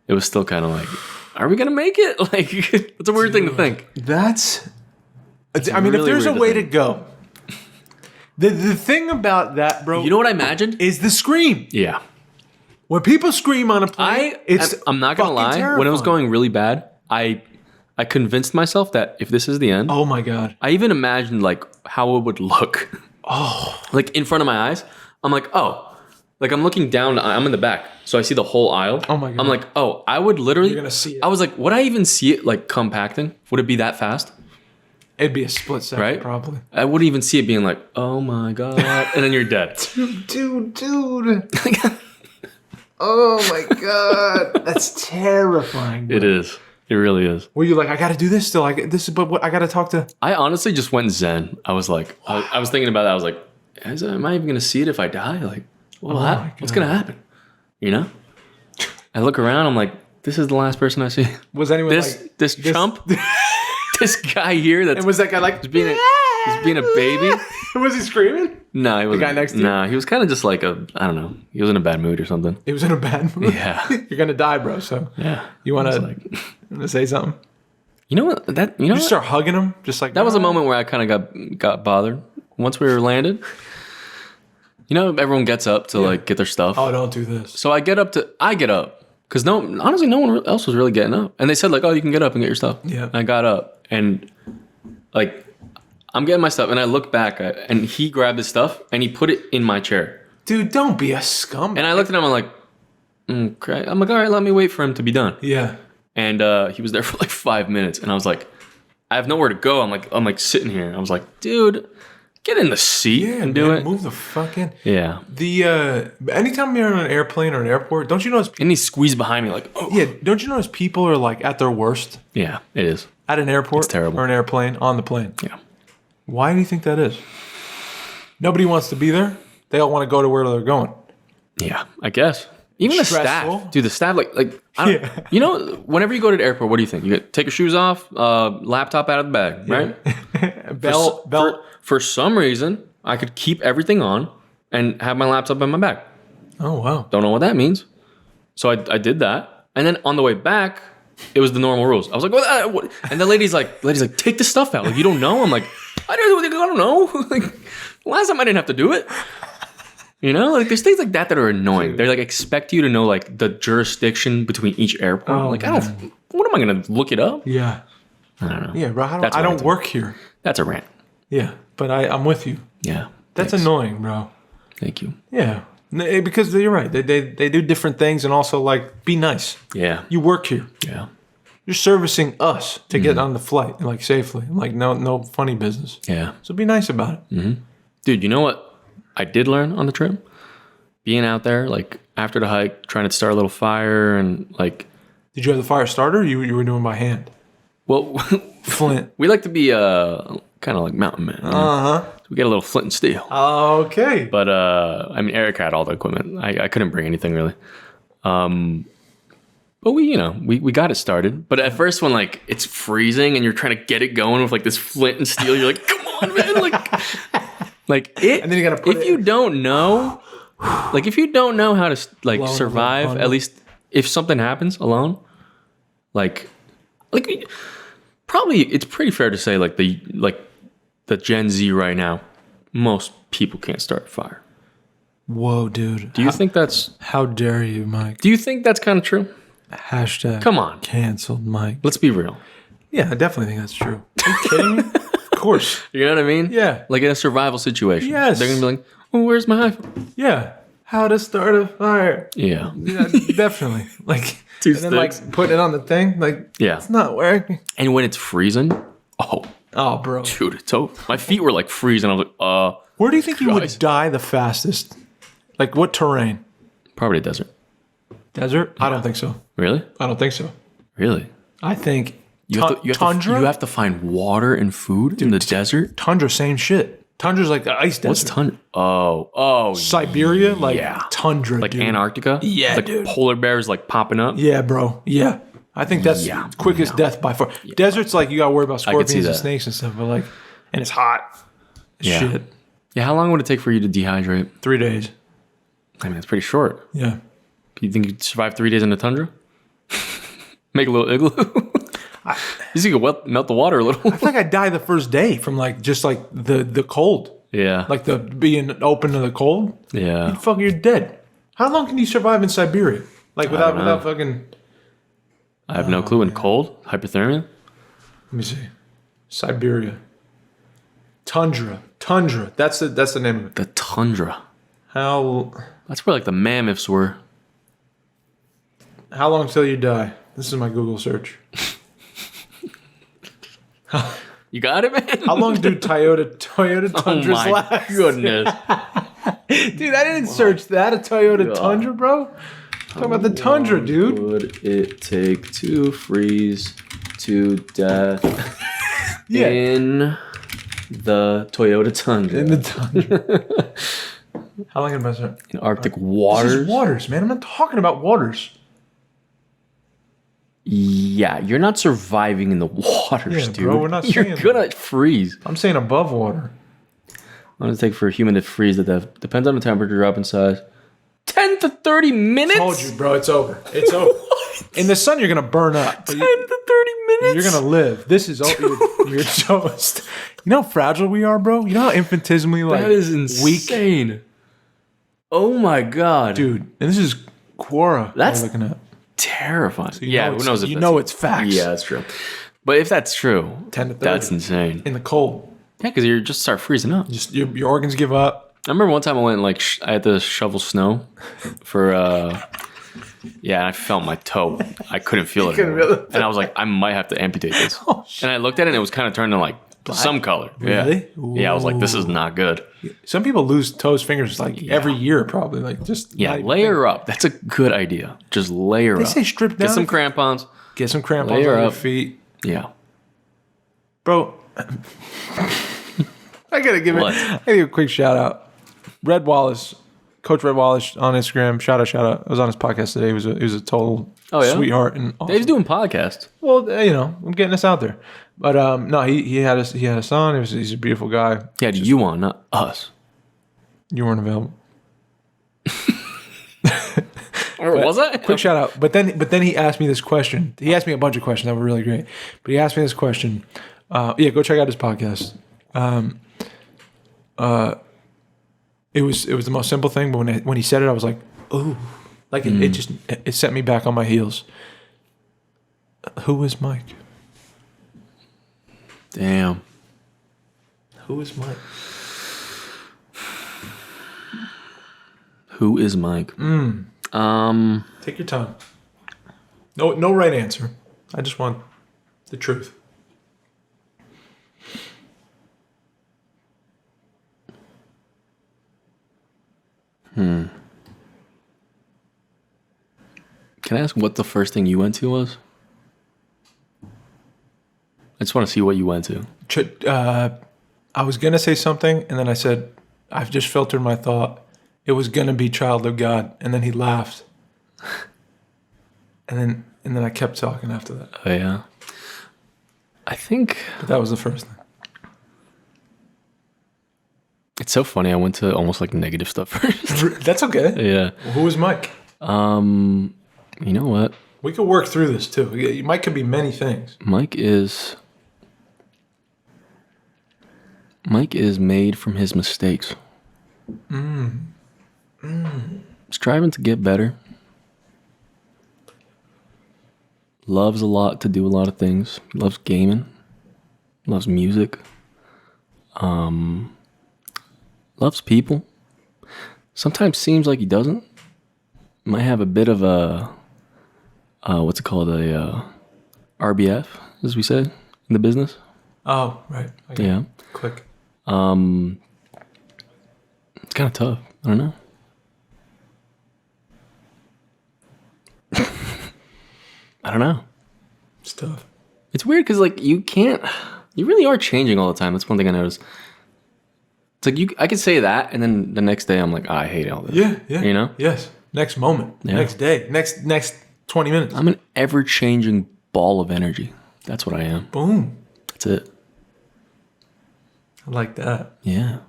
Speaker 2: it was still kind of like, are we gonna make it? Like, it's a weird thing to think.
Speaker 1: That's. I mean, if
Speaker 2: really
Speaker 1: there's a
Speaker 2: weird to
Speaker 1: way to
Speaker 2: think.
Speaker 1: go, the thing about that, bro,
Speaker 2: You know what I imagined?
Speaker 1: is the scream.
Speaker 2: Yeah.
Speaker 1: When people scream on a plane,
Speaker 2: I'm not gonna lie.
Speaker 1: terrifying.
Speaker 2: When it was going really bad, I convinced myself that if this is the end,
Speaker 1: Oh my God.
Speaker 2: I even imagined like how it would look.
Speaker 1: Oh.
Speaker 2: Like in front of my eyes, I'm like, oh, like I'm looking down. I'm in the back, so I see the whole aisle.
Speaker 1: Oh my God.
Speaker 2: I'm like, oh, I would literally.
Speaker 1: You're gonna see it.
Speaker 2: I was like, would I even see it like compacting? Would it be that fast?
Speaker 1: It'd be a split second,
Speaker 2: Right?
Speaker 1: probably.
Speaker 2: I wouldn't even see it being like, oh my God, and then you're dead.
Speaker 1: Dude. Oh my God. That's terrifying. Bro.
Speaker 2: It is. It really is.
Speaker 1: Were you like, I got to do this still? But what I got to talk to.
Speaker 2: I honestly just went zen. I was like, I was thinking about that. I was like, am I even gonna see it if I die? Like, what's gonna happen? You know? I look around. I'm like, this is the last person I see.
Speaker 1: Was anyone
Speaker 2: This chump, this guy here that's
Speaker 1: And was that guy like
Speaker 2: he's being a baby?
Speaker 1: Was he screaming?
Speaker 2: No, he wasn't.
Speaker 1: guy next to you?
Speaker 2: No, he was kind of just like I don't know. He was in a bad mood or something.
Speaker 1: He was in a bad mood.
Speaker 2: Yeah.
Speaker 1: You're gonna die, bro. So
Speaker 2: Yeah.
Speaker 1: you want
Speaker 2: I was
Speaker 1: to say something?
Speaker 2: You know what? You know
Speaker 1: You start hugging him, just like
Speaker 2: that was a moment where I kind of got bothered. Once we were landed, you know, everyone gets up to like get their stuff.
Speaker 1: Oh, don't do this.
Speaker 2: So I get up because honestly, no one else was really getting up, and they said like, oh, you can get up and get your stuff.
Speaker 1: Yeah.
Speaker 2: And I got up and like I'm getting my stuff, and I look back and he grabbed his stuff and he put it in my chair.
Speaker 1: Dude, don't be a scum.
Speaker 2: And I looked at him, I'm like, okay. I'm like, all right, let me wait for him to be done.
Speaker 1: Yeah.
Speaker 2: And he was there for like 5 minutes, and I was like, I have nowhere to go. I'm like sitting here. I was like, dude, get in the seat and do it.
Speaker 1: Move the fuck in.
Speaker 2: Yeah.
Speaker 1: Anytime you're on an airplane or an airport, don't you notice?
Speaker 2: And he squeezed behind me like, oh.
Speaker 1: Yeah, don't you notice people are like at their worst
Speaker 2: Yeah, it is.
Speaker 1: at an airport
Speaker 2: It's terrible.
Speaker 1: or an airplane on the plane?
Speaker 2: Yeah.
Speaker 1: Why do you think that is? Nobody wants to be there. They all want to go to where they're going.
Speaker 2: Yeah, I guess. Even the
Speaker 1: Stressful.
Speaker 2: staff. Dude, the staff, like I don't,
Speaker 1: Yeah.
Speaker 2: you know, whenever you go to the airport, what do you think? You take your shoes off, laptop out of the bag, right?
Speaker 1: Belt.
Speaker 2: For some reason, I could keep everything on and have my laptop in my bag.
Speaker 1: Oh wow.
Speaker 2: Don't know what that means. So I did that. And then on the way back, it was the normal rules. I was like, what? And the lady's like, take the stuff out. Like, you don't know? I'm like, I don't know. Like, last time I didn't have to do it. You know, like there's things like that are annoying. They like expect you to know like the jurisdiction between each airport.
Speaker 1: Oh,
Speaker 2: like, what am I going to look it up?
Speaker 1: Yeah.
Speaker 2: I don't know.
Speaker 1: Yeah, bro.
Speaker 2: That's
Speaker 1: I
Speaker 2: what I
Speaker 1: don't
Speaker 2: think.
Speaker 1: work here.
Speaker 2: That's a rant.
Speaker 1: Yeah, but I'm with you.
Speaker 2: Yeah.
Speaker 1: That's
Speaker 2: thanks.
Speaker 1: annoying, bro.
Speaker 2: Thank you.
Speaker 1: Yeah, because you're right. They do different things, and also like be nice.
Speaker 2: Yeah.
Speaker 1: You work here.
Speaker 2: Yeah.
Speaker 1: You're servicing us to get on the flight like safely. Like no funny business.
Speaker 2: Yeah.
Speaker 1: So be nice about it.
Speaker 2: Dude, you know what I did learn on the trip? Being out there, like after the hike, trying to start a little fire and like.
Speaker 1: Did you have the fire starter? Or you were doing by hand.
Speaker 2: Well,
Speaker 1: Flint.
Speaker 2: we like to be kind of like mountain men. You know? So we get a little flint and steel.
Speaker 1: Okay.
Speaker 2: But I mean, Eric had all the equipment. I couldn't bring anything really. But we got it started. But at first, when like it's freezing and you're trying to get it going with like this flint and steel, you're like, come on, man, like it.
Speaker 1: And then you gotta put
Speaker 2: if
Speaker 1: it
Speaker 2: you don't know, like if you don't know how to like
Speaker 1: Blow it
Speaker 2: survive,
Speaker 1: alone.
Speaker 2: at least if something happens alone, like probably it's pretty fair to say like the Gen Z right now, most people can't start a fire.
Speaker 1: Whoa, dude.
Speaker 2: Do you think that's?
Speaker 1: How dare you, Mike?
Speaker 2: Do you think that's kind of true?
Speaker 1: Hashtag.
Speaker 2: Come on,
Speaker 1: Canceled, Mike.
Speaker 2: let's be real.
Speaker 1: Yeah, I definitely think that's true. Are you kidding me? Of course.
Speaker 2: You know what I mean?
Speaker 1: Yeah.
Speaker 2: Like in a survival situation.
Speaker 1: Yes.
Speaker 2: They're gonna be like, "Oh, where's my iPhone?"
Speaker 1: Yeah. How to start a fire.
Speaker 2: Yeah.
Speaker 1: Yeah, definitely. Like,
Speaker 2: Two
Speaker 1: and then like
Speaker 2: sticks.
Speaker 1: putting it on the thing. Like,
Speaker 2: Yeah.
Speaker 1: it's not working.
Speaker 2: And when it's freezing, oh,
Speaker 1: Oh, bro.
Speaker 2: dude, it's over. My feet were like freezing. I was like,
Speaker 1: Where do you think you would
Speaker 2: Christ.
Speaker 1: die the fastest Like what terrain?
Speaker 2: Probably a desert.
Speaker 1: Desert? I don't think so.
Speaker 2: Really?
Speaker 1: I don't think so.
Speaker 2: Really?
Speaker 1: I think
Speaker 2: Tundra? You have to find water and food in the desert?
Speaker 1: Tundra, same shit. Tundra's like the ice desert.
Speaker 2: What's tundra? Oh.
Speaker 1: Siberia? Like tundra,
Speaker 2: Like
Speaker 1: dude.
Speaker 2: Antarctica?
Speaker 1: Yeah,
Speaker 2: like
Speaker 1: dude.
Speaker 2: Polar bears like popping up?
Speaker 1: Yeah, bro. Yeah. I think that's quickest death by far. Desert's like you gotta worry about scorpions and snakes and stuff, but like, and it's hot. Shit.
Speaker 2: Yeah, how long would it take for you to dehydrate?
Speaker 1: 3 days.
Speaker 2: I mean, it's pretty short.
Speaker 1: Yeah.
Speaker 2: You think you'd survive 3 days in the tundra? Make a little igloo? You think you could melt the water a little?
Speaker 1: I feel like I'd die the first day from like just like the cold.
Speaker 2: Yeah.
Speaker 1: Like the being open to the cold.
Speaker 2: Yeah.
Speaker 1: You're dead. How long can you survive in Siberia? Like without fucking.
Speaker 2: I have no clue. In cold? Hypothermia?
Speaker 1: Let me see. Siberia. Tundra. That's the name of it.
Speaker 2: The tundra. That's where like the mammoths were.
Speaker 1: How long till you die? This is my Google search.
Speaker 2: You got it, man?
Speaker 1: How long do Toyota Tundras last?
Speaker 2: Goodness.
Speaker 1: Dude, I didn't search that. A Toyota Tundra, bro? Talking about the Tundra, dude.
Speaker 2: Would it take to freeze to death in the Toyota Tundra?
Speaker 1: In the Tundra. How long am I search?
Speaker 2: In Arctic waters?
Speaker 1: This is waters, man. I'm not talking about waters.
Speaker 2: Yeah, you're not surviving in the waters, dude.
Speaker 1: Bro, we're not
Speaker 2: You're
Speaker 1: saying
Speaker 2: gonna freeze.
Speaker 1: I'm saying above water.
Speaker 2: How long does it take for a human to freeze to death? Depends on the temperature, drop in size. 10 to 30 minutes?
Speaker 1: Told you, bro. It's over. It's over. In the sun, you're going to burn up.
Speaker 2: 10 to 30 minutes?
Speaker 1: You're going to live. This is all you're toast. You know how fragile we are, bro? You know how infinitesimally
Speaker 2: that is insane.
Speaker 1: Weak?
Speaker 2: Oh my God.
Speaker 1: Dude, and this is Quora
Speaker 2: that's
Speaker 1: we're looking at.
Speaker 2: Terrifying. So who knows if
Speaker 1: you know it's facts.
Speaker 2: Yeah, that's true. But if that's true,
Speaker 1: 10 to 30.
Speaker 2: That's insane.
Speaker 1: In the cold.
Speaker 2: Yeah, because you just start freezing up.
Speaker 1: Just your organs give up.
Speaker 2: I remember one time I went and I had to shovel snow for I felt my toe. I couldn't feel it anymore. And I was like, I might have to amputate this. And I looked at it and it was kind of turning like some color.
Speaker 1: Really?
Speaker 2: Yeah. Yeah, I was like, this is not good.
Speaker 1: Some people lose toes, fingers every year probably. Like just
Speaker 2: layer up. That's a good idea. Just layer up.
Speaker 1: They say strip down.
Speaker 2: Get some crampons.
Speaker 1: Get some crampons on your feet.
Speaker 2: Yeah.
Speaker 1: Bro, I gotta give a quick shout out. Red Wallace, Coach Red Wallace on Instagram. Shout out. I was on his podcast today. He was a total sweetheart and awesome.
Speaker 2: Dave's doing podcasts.
Speaker 1: Well, I'm getting this out there. But no, he had a son. He's a beautiful guy.
Speaker 2: He had you on, not us.
Speaker 1: You weren't available.
Speaker 2: Or was I?
Speaker 1: Quick shout out. But then he asked me this question. He asked me a bunch of questions that were really great. But he asked me this question. Go check out his podcast. It was the most simple thing, but when he said it, I was like, ooh, like it set me back on my heels. Who is Mike?
Speaker 2: Damn.
Speaker 1: Who is Mike?
Speaker 2: Who is Mike?
Speaker 1: Take your time. No right answer. I just want the truth.
Speaker 2: Can I ask what the first thing you went to was? I just want to see what you went to.
Speaker 1: I was going to say something, and then I said, I've just filtered my thought. It was going to be Child of God. And then he laughed. and then I kept talking after that.
Speaker 2: Oh, yeah. I think...
Speaker 1: But that was the first thing.
Speaker 2: It's so funny. I went to almost like negative stuff first.
Speaker 1: That's okay.
Speaker 2: Yeah.
Speaker 1: Well, who is Mike?
Speaker 2: You know what?
Speaker 1: We could work through this too. Mike could be many things.
Speaker 2: Mike is made from his mistakes. Striving to get better. Loves a lot to do a lot of things. Loves gaming. Loves music. Loves people. Sometimes seems like he doesn't. Might have a bit of a what's it called? A RBF, as we said in the business.
Speaker 1: Oh, right. Okay.
Speaker 2: Yeah.
Speaker 1: Click.
Speaker 2: It's kind of tough. I don't know. don't know.
Speaker 1: It's tough.
Speaker 2: It's weird because like you really are changing all the time. That's one thing I noticed. It's like I could say that, and then the next day I'm like, I hate all this.
Speaker 1: Yeah, yeah.
Speaker 2: You know?
Speaker 1: Yes. Next moment, next day, next 20 minutes.
Speaker 2: I'm an ever-changing ball of energy. That's what I am.
Speaker 1: Boom.
Speaker 2: That's it.
Speaker 1: I like that.
Speaker 2: Yeah.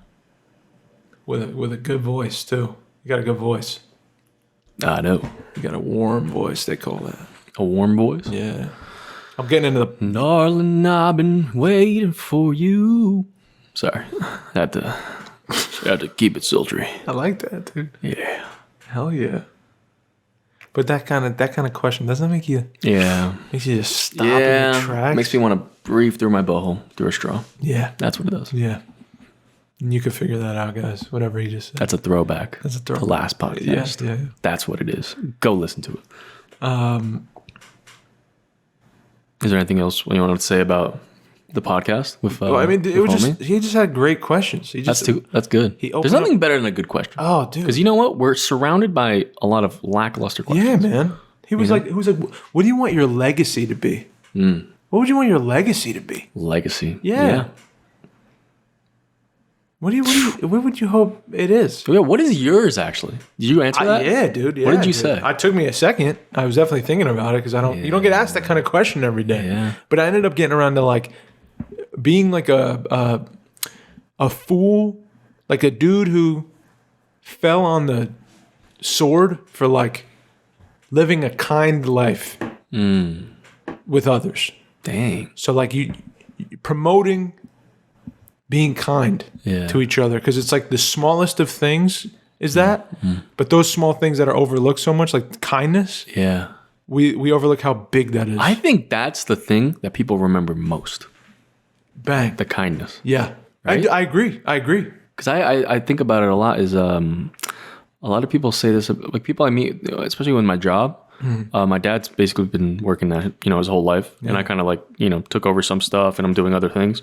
Speaker 1: With a good voice too. You got a good voice.
Speaker 2: I know.
Speaker 1: You got a warm voice. They call that.
Speaker 2: A warm voice.
Speaker 1: Yeah. I'm getting into the.
Speaker 2: Darling, I've been waiting for you. Sorry, I had to keep it sultry.
Speaker 1: I like that, dude.
Speaker 2: Yeah.
Speaker 1: Hell yeah. But that kind of question doesn't make you.
Speaker 2: Yeah.
Speaker 1: Makes you just stop in your tracks.
Speaker 2: Makes me want to breathe through my butthole through a straw.
Speaker 1: Yeah.
Speaker 2: That's what it does.
Speaker 1: Yeah. And you can figure that out, guys. Whatever he just said.
Speaker 2: That's a throwback.
Speaker 1: That's a throwback.
Speaker 2: The last podcast.
Speaker 1: Yeah.
Speaker 2: That's what it is. Go listen to it. Is there anything else you wanted to say about the podcast?
Speaker 1: Well, I mean, it was he just had great questions.
Speaker 2: That's good. There's nothing better than a good question.
Speaker 1: Oh, dude.
Speaker 2: Because you know what? We're surrounded by a lot of lackluster questions.
Speaker 1: Yeah, man. He was like, what do you want your legacy to be? What would you want your legacy to be?
Speaker 2: Legacy.
Speaker 1: Yeah. What would you hope it is?
Speaker 2: Yeah, what is yours actually? Did you answer that?
Speaker 1: Yeah, dude. Yeah,
Speaker 2: what did you say?
Speaker 1: It took me a second. I was definitely thinking about it because you don't get asked that kind of question every day.
Speaker 2: Yeah.
Speaker 1: But I ended up getting around to like being like a fool, like a dude who fell on the sword for like living a kind life with others.
Speaker 2: Dang.
Speaker 1: So like you promoting being kind to each other, because it's like the smallest of things is that, but those small things that are overlooked so much, like kindness, we overlook how big that is.
Speaker 2: I think that's the thing that people remember most.
Speaker 1: Bang.
Speaker 2: The kindness.
Speaker 1: Yeah.
Speaker 2: Right?
Speaker 1: I agree.
Speaker 2: Because I think about it a lot is a lot of people say this, like people I meet, especially with my job. My dad's basically been working that, his whole life. And I kind of like, took over some stuff and I'm doing other things.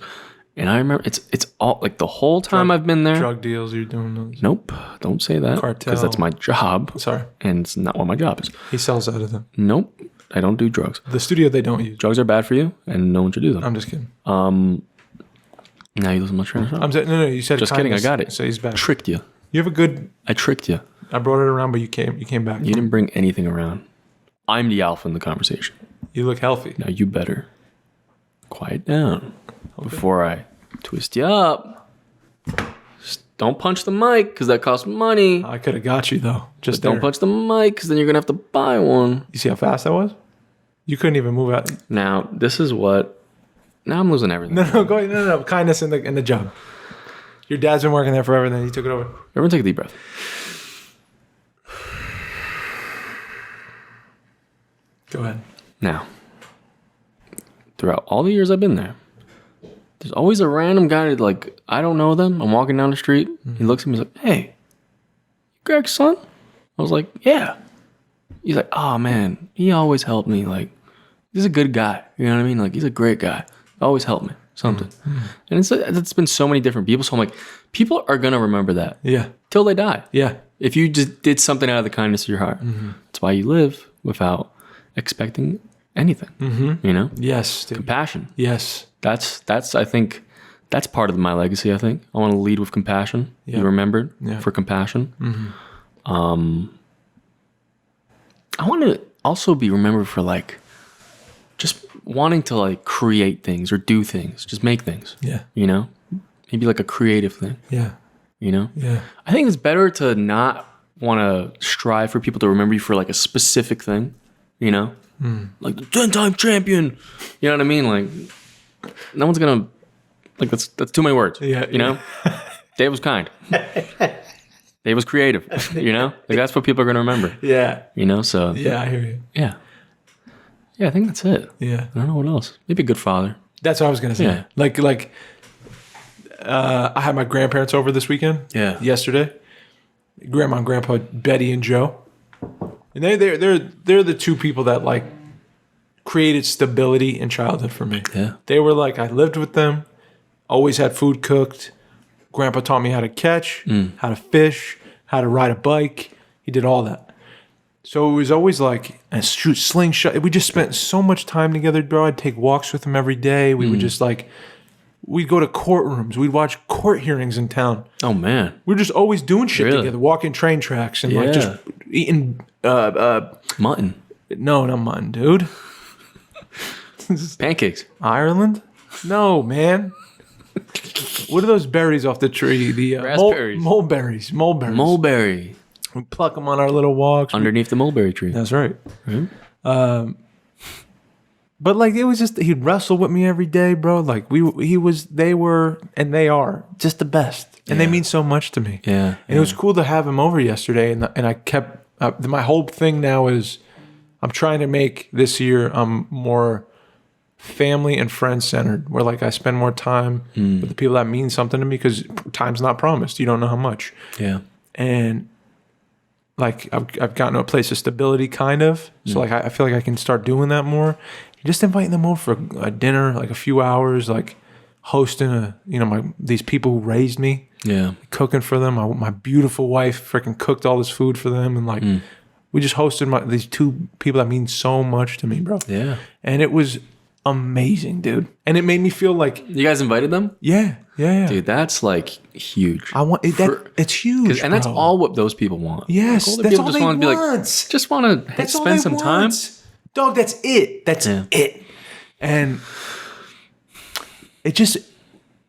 Speaker 2: And I remember it's all like the whole time I've been there.
Speaker 1: Drug deals you're doing those.
Speaker 2: Nope. Don't say that.
Speaker 1: Cartel.
Speaker 2: Because that's my job.
Speaker 1: Sorry.
Speaker 2: And it's not what my job is.
Speaker 1: He sells out of them.
Speaker 2: Nope. I don't do drugs.
Speaker 1: The studio they don't use.
Speaker 2: Drugs are bad for you and no one should do them.
Speaker 1: I'm just kidding.
Speaker 2: Now you listen to my train of thought.
Speaker 1: No, you said
Speaker 2: just
Speaker 1: kindness,
Speaker 2: kidding. I got it.
Speaker 1: So he's back.
Speaker 2: Tricked you.
Speaker 1: You have a good.
Speaker 2: I tricked you.
Speaker 1: I brought it around, but you came back.
Speaker 2: You didn't bring anything around. I'm the alpha in the conversation.
Speaker 1: You look healthy.
Speaker 2: Now you better quiet down before I twist you up. Just don't punch the mic because that costs money.
Speaker 1: I could have got you though. Just
Speaker 2: don't punch the mic because then you're gonna have to buy one.
Speaker 1: You see how fast that was? You couldn't even move out.
Speaker 2: Now this is what. Now I'm losing everything.
Speaker 1: No. Kindness in the job. Your dad's been working there forever, and then he took it over.
Speaker 2: Everyone take a deep breath.
Speaker 1: Go ahead.
Speaker 2: Now, throughout all the years I've been there, there's always a random guy that, like, I don't know them. I'm walking down the street. He looks at me and he's like, hey, Greg's son? I was like, yeah. He's like, oh, man, he always helped me. Like, he's a good guy. You know what I mean? Like, he's a great guy. Always helped me. Something. And it's been so many different people. So I'm like, people are going to remember that.
Speaker 1: Yeah.
Speaker 2: Till they die.
Speaker 1: Yeah.
Speaker 2: If you just did something out of the kindness of your heart. That's why you live without expecting anything.
Speaker 1: Yes. Dude.
Speaker 2: Compassion.
Speaker 1: Yes.
Speaker 2: That's I think that's part of my legacy. I think I want to lead with compassion.
Speaker 1: Yeah.
Speaker 2: Be remembered for compassion. I want to also be remembered for like just wanting to like create things or do things, just make things.
Speaker 1: Yeah.
Speaker 2: Maybe like a creative thing.
Speaker 1: Yeah.
Speaker 2: Yeah. I think it's better to not want to strive for people to remember you for like a specific thing. Like the 10-time champion. You know what I mean? Like, no one's gonna like that's too many words.
Speaker 1: Yeah.
Speaker 2: Dave was kind. Dave was creative. Like that's what people are gonna remember.
Speaker 1: Yeah.
Speaker 2: So
Speaker 1: Yeah, I hear you.
Speaker 2: Yeah, I think that's it.
Speaker 1: Yeah.
Speaker 2: I don't know what else. Maybe a good father.
Speaker 1: That's what I was gonna say.
Speaker 2: Yeah.
Speaker 1: Like I had my grandparents over this weekend.
Speaker 2: Yeah.
Speaker 1: Yesterday. Grandma and Grandpa Betty and Joe. And they're the two people that like created stability in childhood for me.
Speaker 2: Yeah.
Speaker 1: They were like, I lived with them, always had food cooked. Grandpa taught me how to catch, how to fish, how to ride a bike. He did all that. So it was always like a shoot slingshot. We just spent so much time together, bro. I'd take walks with him every day. We would just like, we'd go to courtrooms. We'd watch court hearings in town.
Speaker 2: Oh man,
Speaker 1: We're just always doing shit
Speaker 2: Really?
Speaker 1: together, walking train tracks and like just eating.
Speaker 2: mutton,
Speaker 1: No, not mutton, dude.
Speaker 2: pancakes.
Speaker 1: Ireland? No, man. What are those berries off the tree? The
Speaker 2: Raspberries.
Speaker 1: mulberries.
Speaker 2: Mulberry
Speaker 1: We pluck them on our little walks.
Speaker 2: underneath the mulberry tree.
Speaker 1: That's right.
Speaker 2: Right?
Speaker 1: But like it was just he'd wrestle with me every day, bro. Like they were and they are just the best, and they mean so much to me.
Speaker 2: Yeah,
Speaker 1: and it was cool to have him over yesterday, and I kept my whole thing now is I'm trying to make this year more family and friend centered, where like I spend more time with the people that mean something to me because time's not promised. You don't know how much.
Speaker 2: Yeah.
Speaker 1: And like I've gotten to a place of stability, kind of. So like I feel like I can start doing that more. Just inviting them over for a dinner, like a few hours, like hosting these people who raised me.
Speaker 2: Yeah.
Speaker 1: Cooking for them. My beautiful wife freaking cooked all this food for them, and like we just hosted these two people that mean so much to me, bro.
Speaker 2: Yeah.
Speaker 1: And it was amazing, dude. And it made me feel like
Speaker 2: You guys invited them?
Speaker 1: yeah.
Speaker 2: Dude, that's like huge.
Speaker 1: I want it's huge,
Speaker 2: And that's
Speaker 1: bro.
Speaker 2: all what those people want.
Speaker 1: Yes,
Speaker 2: Like, older
Speaker 1: that's
Speaker 2: people
Speaker 1: all
Speaker 2: just
Speaker 1: they
Speaker 2: want to be
Speaker 1: want.
Speaker 2: like, just want to
Speaker 1: That's all
Speaker 2: spend
Speaker 1: they
Speaker 2: some
Speaker 1: want.
Speaker 2: time.
Speaker 1: Dog, that's it. That's it. And it just,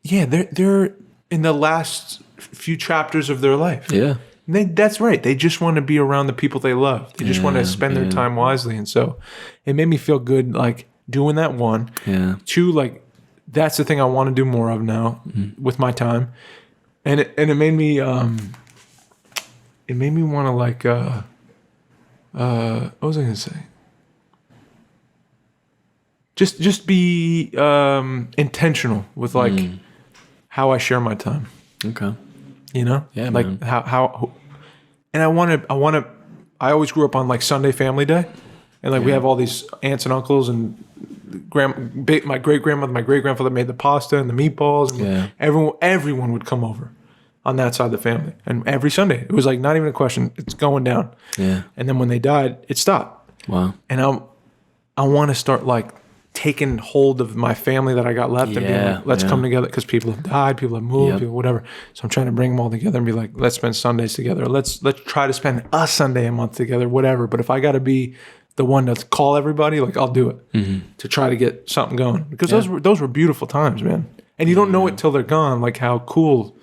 Speaker 1: they're in the last few chapters of their life.
Speaker 2: Yeah.
Speaker 1: That's right. They just want to be around the people they love. They just want to spend their time wisely. And so it made me feel good, like doing that one.
Speaker 2: Yeah.
Speaker 1: Two, like that's the thing I want to do more of now with my time. And it made me want to like what was I gonna say? Just be intentional with like how I share my time.
Speaker 2: Okay.
Speaker 1: You know?
Speaker 2: Yeah,
Speaker 1: like
Speaker 2: man.
Speaker 1: how and I always grew up on like Sunday family day. And like we have all these aunts and uncles and my great grandmother, my great grandfather made the pasta and the meatballs. And everyone would come over on that side of the family. And every Sunday, it was like not even a question. It's going down.
Speaker 2: Yeah.
Speaker 1: And then when they died, it stopped.
Speaker 2: Wow.
Speaker 1: And I want to start like taking hold of my family that I got left and being like, let's come together because people have died, people have moved, people whatever. So I'm trying to bring them all together and be like, let's spend Sundays together. Let's try to spend a Sunday a month together, whatever. But if I got to be the one to call everybody, like I'll do it to try to get something going because those were beautiful times, man. And you don't know it till they're gone, like how cool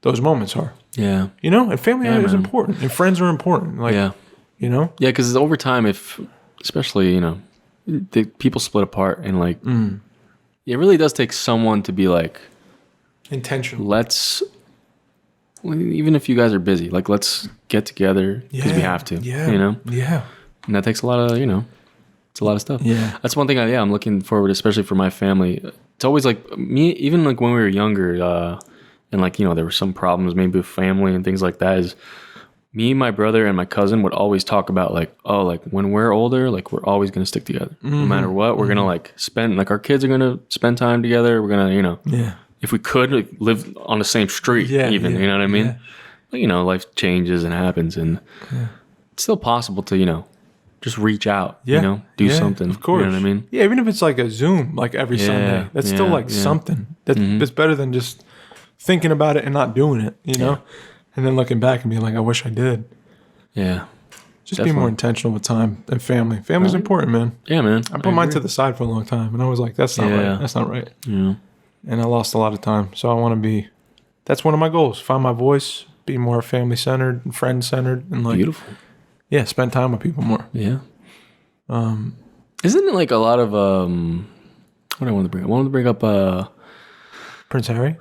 Speaker 1: those moments are.
Speaker 2: Yeah.
Speaker 1: You know, and family is important, and friends are important. Like, you know,
Speaker 2: because over time, especially the people split apart, and like it really does take someone to be like
Speaker 1: intentional.
Speaker 2: Even if you guys are busy, like let's get together because we have to.
Speaker 1: Yeah.
Speaker 2: And that takes a lot of, it's a lot of stuff.
Speaker 1: Yeah.
Speaker 2: That's one thing I'm looking forward to, especially for my family. It's always like me, even like when we were younger, and like, there were some problems maybe with family and things like that, is me, my brother, and my cousin would always talk about like, oh, like when we're older, like we're always going to stick together. No matter what, we're going to like spend, like our kids are going to spend time together. We're going to, if we could like, live on the same street even, you know what I mean? Yeah. But, life changes and happens, and it's still possible to, just reach out, do something.
Speaker 1: Of course.
Speaker 2: You know what I mean?
Speaker 1: Yeah, even if it's like a Zoom, like every Sunday, that's still like something. It's better than just thinking about it and not doing it, you know? And then looking back and being like, I wish I did.
Speaker 2: Yeah.
Speaker 1: Just be more intentional with time and family. Family's important, man.
Speaker 2: Yeah, man.
Speaker 1: I put mine to the side for a long time, and I was like, that's not right. That's not right.
Speaker 2: Yeah.
Speaker 1: And I lost a lot of time. So I want to be, that's one of my goals. Find my voice, be more family-centered and friend-centered. And like,
Speaker 2: beautiful.
Speaker 1: Yeah, spend time with people more.
Speaker 2: Yeah. Isn't it like a lot of what do I want to bring up? I wanted to bring up
Speaker 1: Prince Harry?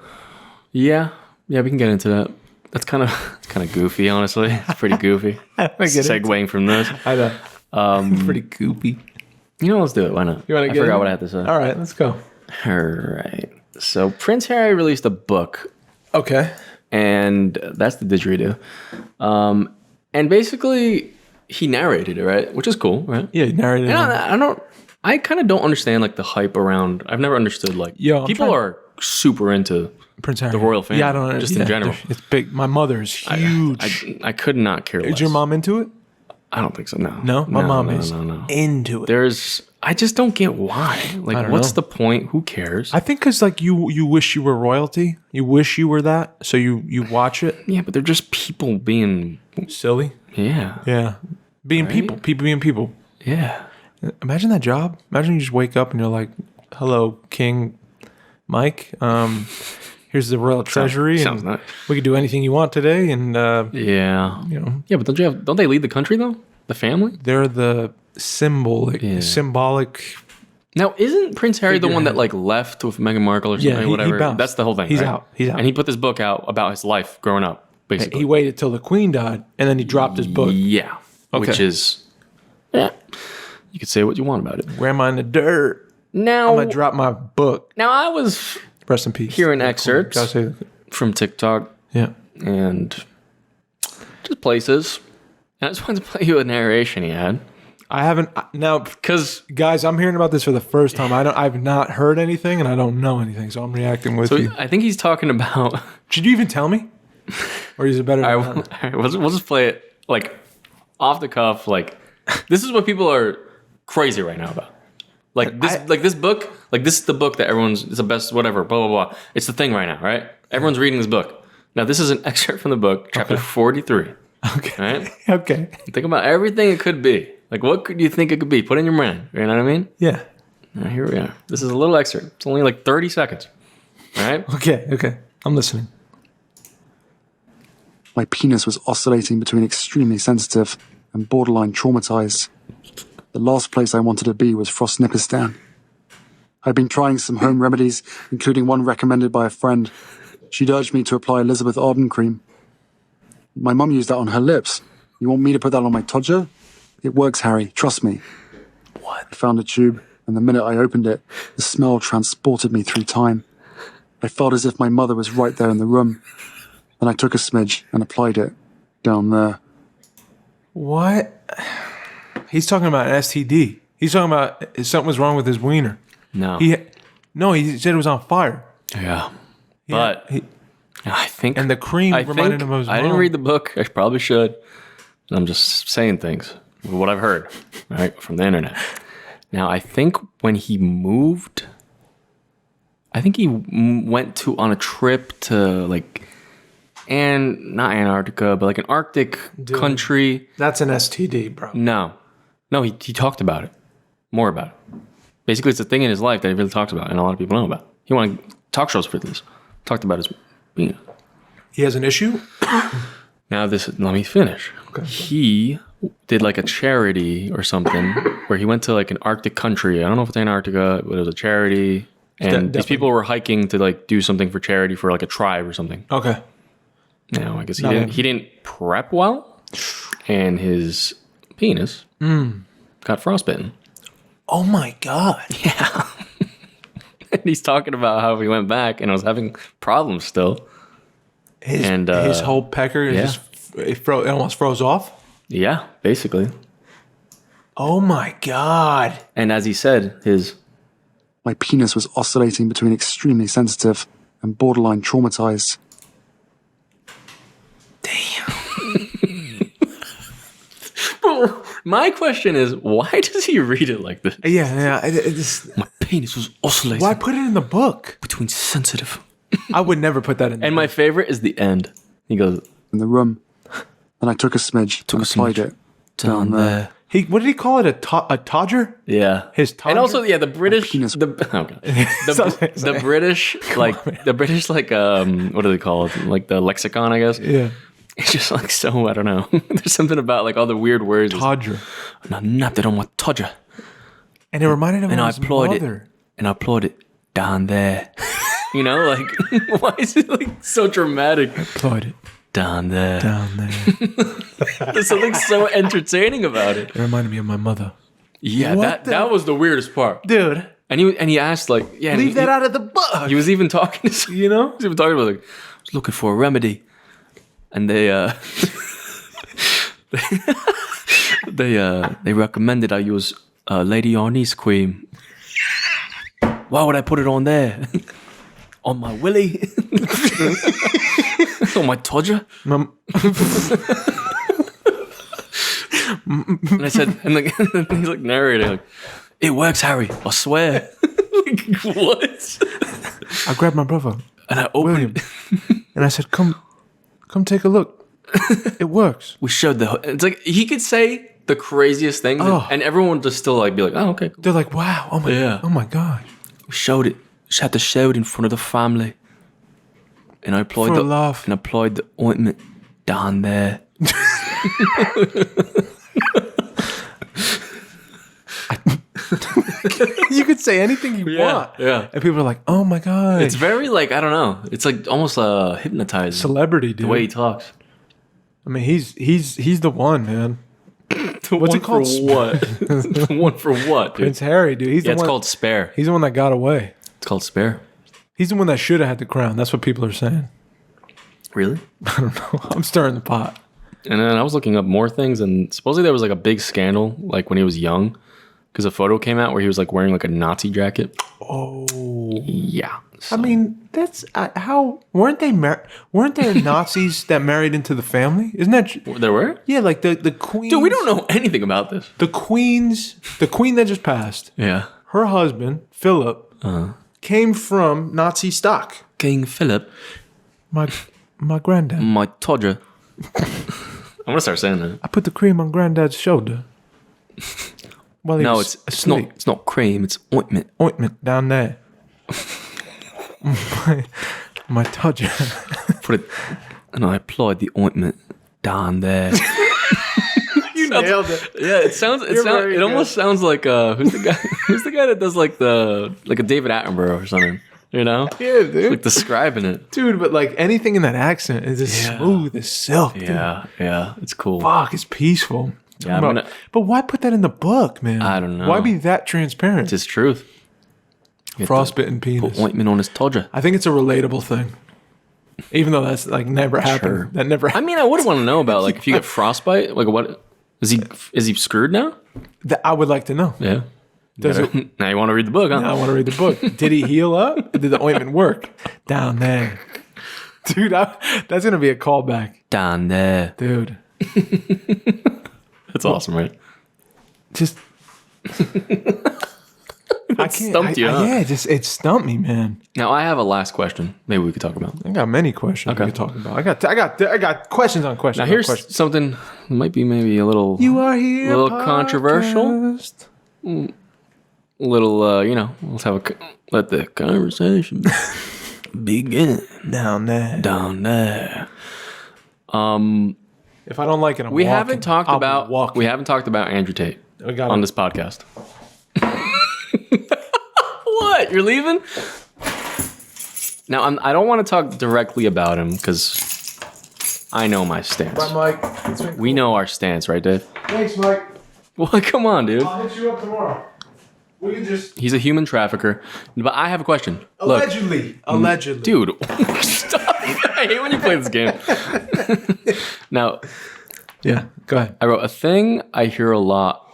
Speaker 2: Yeah, we can get into that. That's kind of goofy, honestly. It's pretty goofy. Segueing from this.
Speaker 1: I know. Pretty goofy.
Speaker 2: Let's do it. Why not?
Speaker 1: You want to
Speaker 2: I
Speaker 1: get
Speaker 2: forgot what I had to say.
Speaker 1: All right, let's go.
Speaker 2: All right. So Prince Harry released a book.
Speaker 1: Okay.
Speaker 2: And that's the didgeridoo. And basically he narrated it, right? Which is cool, right?
Speaker 1: Yeah, he narrated it.
Speaker 2: I kind of don't understand like the hype around. I've never understood like people are super into
Speaker 1: Prince Harry,
Speaker 2: the royal family.
Speaker 1: Yeah, I don't know.
Speaker 2: Just in general.
Speaker 1: It's big. My mother is huge.
Speaker 2: I could not care less.
Speaker 1: Is your mom into it?
Speaker 2: I don't think so. No.
Speaker 1: No? My mom is into it.
Speaker 2: I just don't get why. Like, what's the point? Who cares?
Speaker 1: I think because like you wish you were royalty. You wish you were that, so you watch it.
Speaker 2: Yeah, but they're just people being
Speaker 1: Silly.
Speaker 2: Yeah.
Speaker 1: Yeah. Being
Speaker 2: Right?
Speaker 1: people being people.
Speaker 2: Yeah.
Speaker 1: Imagine that job. Imagine you just wake up and you're like, "Hello, King Mike. Here's the royal treasury.
Speaker 2: Sounds
Speaker 1: and
Speaker 2: nice.
Speaker 1: we could do anything you want today." And
Speaker 2: Yeah.
Speaker 1: you know,
Speaker 2: Yeah, but don't they lead the country though? The family?
Speaker 1: they're the symbolic.
Speaker 2: Now, isn't Prince Harry the one that like left with Meghan Markle or something?
Speaker 1: Yeah, he
Speaker 2: whatever.
Speaker 1: bounced.
Speaker 2: That's the whole thing.
Speaker 1: He's
Speaker 2: right?
Speaker 1: out. He's out.
Speaker 2: And he put this book out about his life growing up, basically.
Speaker 1: He waited till the Queen died, and then he dropped his book.
Speaker 2: Yeah.
Speaker 1: Okay.
Speaker 2: Which is, yeah. You could say what you want about it.
Speaker 1: Grandma in the dirt.
Speaker 2: Now,
Speaker 1: I'm gonna drop my book.
Speaker 2: now I was
Speaker 1: Rest in peace.
Speaker 2: hearing excerpts
Speaker 1: Gotta say,
Speaker 2: from TikTok
Speaker 1: yeah.
Speaker 2: and just places. And I just wanted to play you a narration he had.
Speaker 1: I haven't now because guys, I'm hearing about this for the first time. I've not heard anything, and I don't know anything, so I'm reacting with
Speaker 2: So
Speaker 1: you.
Speaker 2: I think he's talking about.
Speaker 1: Should you even tell me, or is it better?
Speaker 2: All right, we'll just play it like off the cuff. Like this is what people are crazy right now about. Like this book. Like this is the book that everyone's. It's the best. Whatever. Blah blah blah. It's the thing right now, right? Everyone's reading this book. Now this is an excerpt from the book, chapter 43.
Speaker 1: Okay.
Speaker 2: Right.
Speaker 1: Okay.
Speaker 2: Think about everything it could be. Like, what could you think it could be? Put in your mind. You know what I mean?
Speaker 1: Yeah.
Speaker 2: Now, here we are. This is a little excerpt. It's only like 30 seconds. All right?
Speaker 1: Okay. Okay. I'm listening.
Speaker 3: My penis was oscillating between extremely sensitive and borderline traumatized. The last place I wanted to be was Frostnipistan. I'd been trying some home remedies, including one recommended by a friend. She'd urged me to apply Elizabeth Arden cream. My mum used that on her lips. You want me to put that on my todger? It works, Harry. Trust me.
Speaker 1: What?
Speaker 3: I found a tube, and the minute I opened it, the smell transported me through time. I felt as if my mother was right there in the room. Then I took a smidge and applied it down there.
Speaker 1: What? He's talking about an STD. He's talking about something was wrong with his wiener.
Speaker 2: No.
Speaker 1: He said it was on fire.
Speaker 2: Yeah. But I think...
Speaker 1: And the cream reminded him of his mom.
Speaker 2: I didn't read the book. I probably should. I'm just saying things. What I've heard, right, from the internet. Now, I think when he moved... I think he went on a trip to, like... And not Antarctica, but like an Arctic country.
Speaker 1: That's an STD, bro.
Speaker 2: No, he talked about it. More about it. Basically, it's a thing in his life that he really talks about, and a lot of people know about. He wanted talk shows for this. Talked about his penis.
Speaker 1: He has an issue?
Speaker 2: Now, let me finish.
Speaker 1: Okay.
Speaker 2: He did like a charity or something where he went to like an Arctic country. I don't know if it's Antarctica, but it was a charity. And these people were hiking to like do something for charity for like a tribe or something.
Speaker 1: Okay.
Speaker 2: Now, I guess he didn't prep well, and his penis got frostbitten.
Speaker 1: Oh my God.
Speaker 2: Yeah. And he's talking about how he went back and was having problems still.
Speaker 1: His whole pecker it almost froze off?
Speaker 2: Yeah, basically.
Speaker 1: Oh my God.
Speaker 2: And as he said,
Speaker 3: My penis was oscillating between extremely sensitive and borderline traumatized.
Speaker 2: my question is, why does he read it like this?
Speaker 1: Yeah.
Speaker 2: My penis was oscillating
Speaker 1: Why put it in the book?
Speaker 2: between sensitive.
Speaker 1: I would never put that in the
Speaker 2: And
Speaker 1: book.
Speaker 2: my favorite is the end. He goes,
Speaker 3: In the room. Then I took a smidge and applied it
Speaker 2: down there.
Speaker 1: What did he call it? A todger?
Speaker 2: Yeah.
Speaker 1: His todger?
Speaker 2: And also, yeah, the British,
Speaker 3: penis.
Speaker 2: the British, what do they call it? Like the lexicon, I guess.
Speaker 1: Yeah.
Speaker 2: It's just like so, I don't know. There's something about like all the weird words.
Speaker 1: Todger.
Speaker 2: And I napped it on my todger.
Speaker 1: And it reminded him
Speaker 2: And
Speaker 1: of
Speaker 2: I
Speaker 1: his
Speaker 2: applied
Speaker 1: mother.
Speaker 2: it. And I applied it down there. You know, like, why is it like so dramatic?
Speaker 1: Applied it
Speaker 2: Down there.
Speaker 1: down there.
Speaker 2: There's something so entertaining about it.
Speaker 1: It reminded me of my mother.
Speaker 2: Yeah,
Speaker 1: What
Speaker 2: that was the weirdest part.
Speaker 1: Dude,
Speaker 2: And he asked like, yeah,
Speaker 1: leave that out of the book.
Speaker 2: He was even talking to
Speaker 1: You know?
Speaker 2: He was even talking about like, I was looking for a remedy, and they they recommended I use Lady Arnie's cream. Why would I put it on there? On my willy? On my todger? And I said, and like, he's like narrating, like, it works, Harry. I swear. Like, what?
Speaker 1: I grabbed my brother,
Speaker 2: And I opened.
Speaker 1: and I said, "Come take a look. It works."
Speaker 2: We showed the. It's like he could say the craziest things, and everyone would just still like be like, "Oh, okay." Cool.
Speaker 1: They're like, "Wow! Oh my god!"
Speaker 2: We showed it. Just had to show it in front of the family. And I applied
Speaker 1: For love.
Speaker 2: And applied the ointment down there.
Speaker 1: You could say anything you want.
Speaker 2: Yeah.
Speaker 1: And people are like, "Oh my god!"
Speaker 2: It's very like, I don't know. It's like almost hypnotizing.
Speaker 1: Celebrity, dude.
Speaker 2: The way he talks.
Speaker 1: I mean, he's the one, man.
Speaker 2: What's
Speaker 1: it called?
Speaker 2: For what? The one for what, dude?
Speaker 1: Prince Harry, dude. He's the
Speaker 2: It's
Speaker 1: one.
Speaker 2: called Spare.
Speaker 1: He's the one that got away.
Speaker 2: It's called Spare.
Speaker 1: He's the one that should have had the crown. That's what people are saying.
Speaker 2: Really?
Speaker 1: I don't know. I'm stirring the pot.
Speaker 2: And then I was looking up more things, and supposedly there was like a big scandal, like when he was young, because a photo came out where he was like wearing like a Nazi jacket.
Speaker 1: Oh,
Speaker 2: Yeah.
Speaker 1: I mean, that's how weren't there Nazis that married into the family? Isn't that
Speaker 2: There were?
Speaker 1: yeah? Like the queen.
Speaker 2: Dude, we don't know anything about this.
Speaker 1: The queen that just passed.
Speaker 2: Yeah.
Speaker 1: Her husband Philip came from Nazi stock.
Speaker 2: King Philip,
Speaker 1: My granddad.
Speaker 2: my todger. I'm gonna start saying that.
Speaker 1: I put the cream on granddad's shoulder. While he
Speaker 2: No,
Speaker 1: was
Speaker 2: it's not.
Speaker 1: asleep.
Speaker 2: It's not cream. It's ointment.
Speaker 1: Ointment down there. my todger.
Speaker 2: Put it, and I applied the ointment down there.
Speaker 1: You nailed it.
Speaker 2: Yeah, it sounds.
Speaker 1: very
Speaker 2: It almost sounds like who's the guy? Who's the guy that does like a David Attenborough or something? You know?
Speaker 1: Yeah, dude.
Speaker 2: Like describing it.
Speaker 1: Dude, but like anything in that accent is as
Speaker 2: Yeah.
Speaker 1: smooth as silk. Dude.
Speaker 2: Yeah. It's cool.
Speaker 1: Fuck, it's peaceful.
Speaker 2: Yeah, I'm gonna-
Speaker 1: But why put that in the book, man?
Speaker 2: I don't know.
Speaker 1: Why be that transparent?
Speaker 2: It's his truth.
Speaker 1: Frostbitten penis.
Speaker 2: Put ointment on his todger.
Speaker 1: I think it's a relatable thing. Even though that's like never happened.
Speaker 2: Sure.
Speaker 1: That never
Speaker 2: I
Speaker 1: happened.
Speaker 2: mean, I would want to know about like if you get frostbite. Like, what is he screwed now?
Speaker 1: I would like to know.
Speaker 2: Yeah.
Speaker 1: Does
Speaker 2: Now you want to read the book, huh?
Speaker 1: I want to read the book. Did he heal up? Did the ointment work? Down there. Dude, that's going to be a callback.
Speaker 2: Down there.
Speaker 1: Dude.
Speaker 2: That's awesome, right?
Speaker 1: Just. I can't.
Speaker 2: stumped you, huh?
Speaker 1: Yeah, it stumped me, man.
Speaker 2: Now I have a last question. Maybe we could talk about.
Speaker 1: I got many questions
Speaker 2: Okay.
Speaker 1: we could talk about. I got questions on questions.
Speaker 2: Now
Speaker 1: on
Speaker 2: here's
Speaker 1: questions.
Speaker 2: something that might be maybe a little,
Speaker 1: You are here.
Speaker 2: a little controversial.
Speaker 1: podcast.
Speaker 2: little, let's have let the conversation begin
Speaker 1: Down there.
Speaker 2: down there.
Speaker 1: If I don't like it, I'm
Speaker 2: We
Speaker 1: walking.
Speaker 2: haven't talked
Speaker 1: I'll
Speaker 2: about
Speaker 1: walk.
Speaker 2: we haven't talked about Andrew Tate
Speaker 1: We got
Speaker 2: on
Speaker 1: it.
Speaker 2: this podcast. What? You're leaving? Now I don't want to talk directly about him because I know my stance.
Speaker 1: Bye, Mike. It's been
Speaker 2: We know our stance, right, Dave?
Speaker 1: Thanks, Mike.
Speaker 2: Well, come on, dude.
Speaker 1: I'll hit you up tomorrow. We can just
Speaker 2: He's a human trafficker. But I have a question. Look,
Speaker 1: allegedly.
Speaker 2: dude, stop. I hate when you play this game. Now,
Speaker 1: Yeah, go ahead.
Speaker 2: I wrote a thing I hear a lot.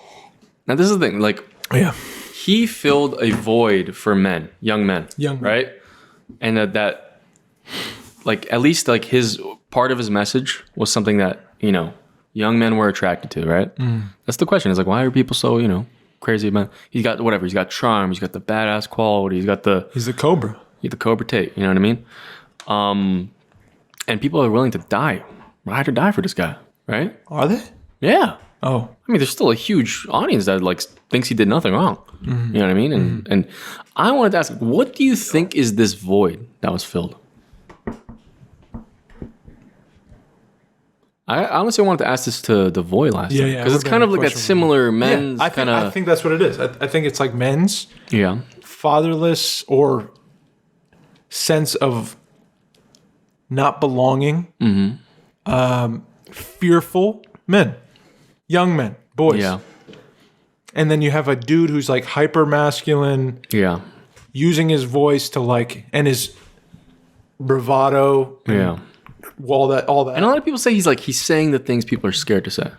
Speaker 2: Now, this is the thing. Like,
Speaker 1: Yeah.
Speaker 2: he filled a void for men, young men.
Speaker 1: Young men.
Speaker 2: Right? And that, like, at least, like, his part of his message was something that, young men were attracted to, right? That's the question. It's like, why are people so, crazy about He's got whatever. He's got charm. He's got the badass quality. He's got the
Speaker 1: Cobra.
Speaker 2: Cobra Tate. You know what I mean? And people are willing to ride or die for this guy, right?
Speaker 1: Are they?
Speaker 2: Yeah.
Speaker 1: Oh,
Speaker 2: I mean, there's still a huge audience that like thinks he did nothing wrong. You know what I mean? And I wanted to ask, what do you think is this void that was filled? I honestly wanted to ask this to the void last time
Speaker 1: yeah,
Speaker 2: because it's
Speaker 1: we're
Speaker 2: kind of
Speaker 1: gonna
Speaker 2: like that
Speaker 1: question
Speaker 2: similar men's
Speaker 1: I
Speaker 2: kind
Speaker 1: think, I
Speaker 2: of
Speaker 1: think that's what it is. I think it's like men's
Speaker 2: yeah.
Speaker 1: fatherless or sense of not belonging. Fearful men, young men, boys.
Speaker 2: Yeah.
Speaker 1: And then you have a dude who's like hyper masculine,
Speaker 2: Yeah.
Speaker 1: using his voice to like, and his bravado,
Speaker 2: Yeah.
Speaker 1: all that.
Speaker 2: And a lot of people say he's saying the things people are scared to say.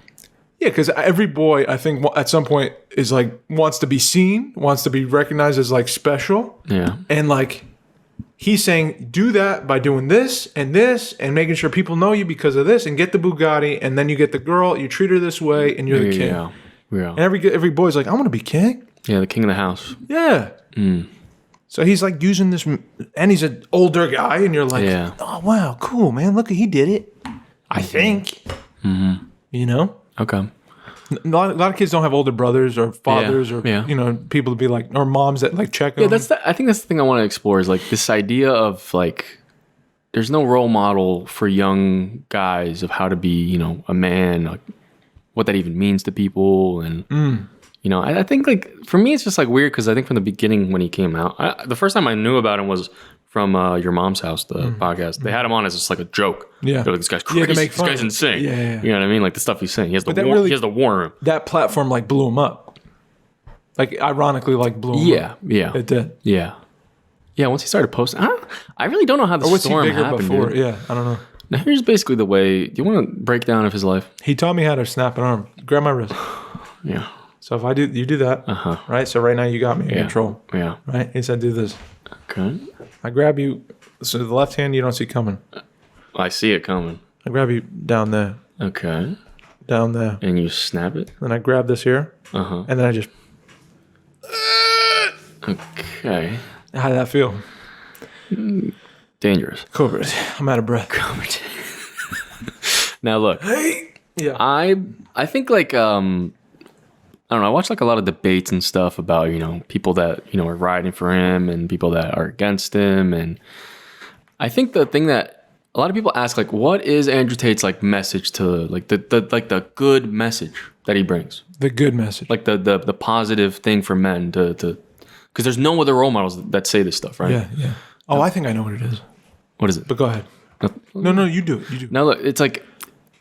Speaker 1: Yeah, because every boy, I think, at some point is like wants to be seen, wants to be recognized as like special,
Speaker 2: Yeah.
Speaker 1: and like he's saying do that by doing this and making sure people know you because of this, and get the Bugatti, and then you get the girl, you treat her this way, and you're the king.
Speaker 2: Yeah.
Speaker 1: And every boy's like, I want to be king.
Speaker 2: Yeah, the king of the house.
Speaker 1: Yeah. So he's like using this, and he's an older guy, and you're like, oh wow, cool, man. Look, he did it. I think. You know.
Speaker 2: Okay.
Speaker 1: A lot of kids don't have older brothers or fathers or you know, people to be like, or moms that like check on them.
Speaker 2: I think that's the thing I want to explore is like this idea of like there's no role model for young guys of how to be, you know, a man, like what that even means to people. And you know, I think like for me it's just like weird because I think from the beginning when he came out, the first time I knew about him was from Your Mom's House, the podcast. They had him on as just like a joke. Yeah. They're like, this guy's crazy. This guy's insane. Yeah. You know what I mean? Like the stuff he's saying. He has the war room.
Speaker 1: That platform like blew him up. Like ironically like blew him up.
Speaker 2: Yeah.
Speaker 1: It did.
Speaker 2: Yeah. Yeah, once he started posting, I really don't know how the storm happened. Before? Dude.
Speaker 1: Yeah, I don't know.
Speaker 2: Now here's basically the way. Do you want to break down of his life?
Speaker 1: He taught me how to snap an arm. Grab my wrist.
Speaker 2: Yeah.
Speaker 1: So if I do, you do that. Right? So right now you got me in control.
Speaker 2: Yeah.
Speaker 1: Right? He said do this.
Speaker 2: Okay.
Speaker 1: I grab you. So the left hand you don't see coming.
Speaker 2: I see it coming.
Speaker 1: I grab you down there.
Speaker 2: Okay.
Speaker 1: Down there.
Speaker 2: And you snap it?
Speaker 1: Then I grab this here. And then I just...
Speaker 2: Okay.
Speaker 1: How did that feel?
Speaker 2: Dangerous.
Speaker 1: Cobra. I'm out of breath.
Speaker 2: Cobra. Now look.
Speaker 1: Hey. Yeah.
Speaker 2: I think like I don't know. I watch like a lot of debates and stuff about, you know, people that, you know, are riding for him and people that are against him. And I think the thing that a lot of people ask, like, what is Andrew Tate's like message to like the good message that he brings?
Speaker 1: The good message.
Speaker 2: Like the positive thing for men to because there's no other role models that say this stuff, right?
Speaker 1: Yeah. Oh, I think I know what it is.
Speaker 2: What is it?
Speaker 1: But go ahead. No, you do it.
Speaker 2: Now look, it's like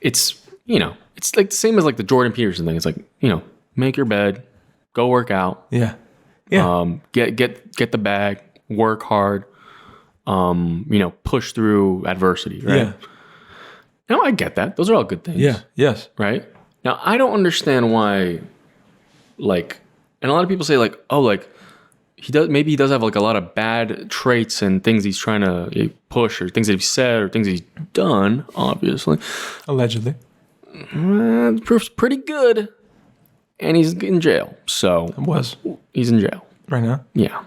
Speaker 2: you know, it's like the same as like the Jordan Peterson thing. It's like, you know, make your bed, go work out.
Speaker 1: Yeah.
Speaker 2: Get the bag, work hard. You know, push through adversity, right? Yeah. No, I get that. Those are all good things.
Speaker 1: Yeah. Yes.
Speaker 2: Right? Now, I don't understand why, like, and a lot of people say like, oh, like he does have like a lot of bad traits and things he's trying to push or things that he's said or things he's done, obviously.
Speaker 1: Allegedly.
Speaker 2: The proof's pretty good. And he's in jail. So he's in jail.
Speaker 1: Right now?
Speaker 2: Yeah.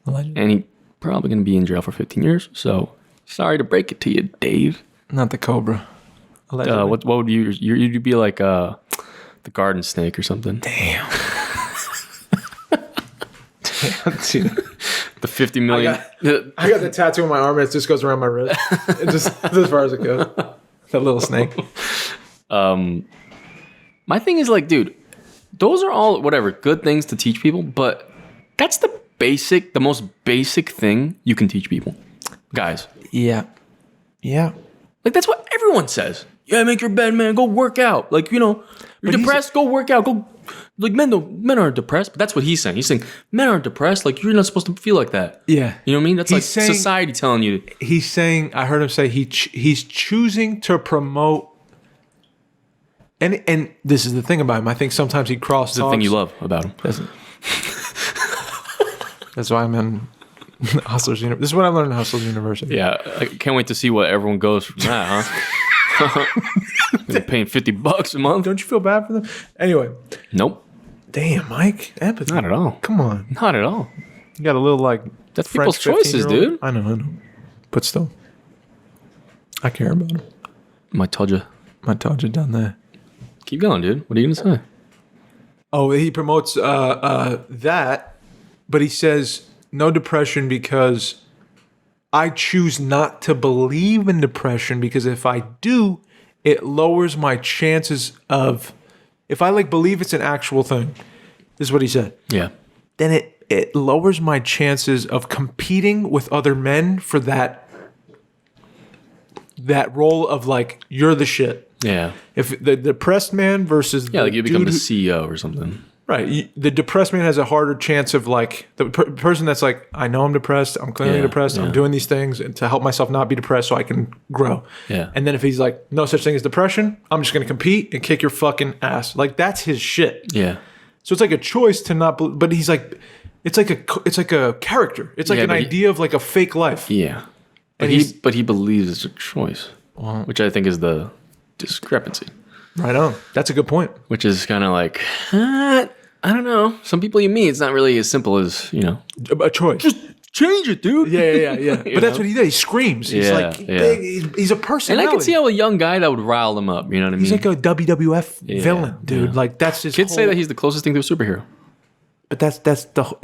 Speaker 1: Allegedly.
Speaker 2: And he probably going to be in jail for 15 years. So sorry to break it to you, Dave.
Speaker 1: Not the Cobra. Allegedly.
Speaker 2: What would you'd be like the garden snake or something?
Speaker 1: Damn.
Speaker 2: The 50 million.
Speaker 1: I got the tattoo on my arm and it just goes around my wrist. It just as far as it goes. That little snake.
Speaker 2: My thing is like, dude, those are all whatever good things to teach people, but that's the most basic thing you can teach people, guys.
Speaker 1: Yeah.
Speaker 2: Like that's what everyone says. Yeah, make your bed, man. Go work out. Like, you know, you're depressed. Go work out. Go. Like men aren't depressed, but that's what he's saying. He's saying men aren't depressed. Like you're not supposed to feel like that.
Speaker 1: Yeah.
Speaker 2: You know what I mean? That's like society telling you.
Speaker 1: He's saying. I heard him say he's choosing to promote. And this is the thing about him. I think sometimes he cross talks.
Speaker 2: The thing you love about him.
Speaker 1: That's why I'm in Hustlers University. This is what I learned in Hustlers University.
Speaker 2: Yeah, I can't wait to see what everyone goes from that, huh? They're paying $50 a month.
Speaker 1: Don't you feel bad for them? Anyway.
Speaker 2: Nope.
Speaker 1: Damn, Mike. Empathy.
Speaker 2: Not at all.
Speaker 1: Come on.
Speaker 2: Not at all.
Speaker 1: You got a little like
Speaker 2: that's
Speaker 1: French
Speaker 2: people's choices, dude.
Speaker 1: I know. But still, I care about him.
Speaker 2: My todger
Speaker 1: down there.
Speaker 2: Keep going, dude. What are you gonna say?
Speaker 1: Oh, he promotes that, but he says no depression because I choose not to believe in depression because if I do, it lowers my chances of, if I like believe it's an actual thing, this is what he said.
Speaker 2: Yeah.
Speaker 1: Then it lowers my chances of competing with other men for that role of like, you're the shit.
Speaker 2: Yeah.
Speaker 1: If the depressed man versus
Speaker 2: like you become the CEO or something.
Speaker 1: Right. The depressed man has a harder chance of like the person that's like, I know I'm depressed. I'm clearly depressed. I'm doing these things to help myself not be depressed so I can grow.
Speaker 2: Yeah.
Speaker 1: And then if he's like, no such thing as depression, I'm just going to compete and kick your fucking ass. Like that's his shit.
Speaker 2: Yeah.
Speaker 1: So it's like a choice to not, but he's like, It's like a character. It's like an idea of like a fake life.
Speaker 2: Yeah. But he believes it's a choice, which I think is the discrepancy.
Speaker 1: Right on. That's a good point.
Speaker 2: Which is kind of like, I don't know. Some people you meet, it's not really as simple as,
Speaker 1: a choice.
Speaker 2: Just change it, dude.
Speaker 1: Yeah. But that's what he does. He screams. He's big. He's a personality.
Speaker 2: And I can see how a young guy that would rile them up. You know what I mean?
Speaker 1: He's like a WWF villain, dude. Like that's his.
Speaker 2: Kids say that he's the closest thing to a superhero.
Speaker 1: But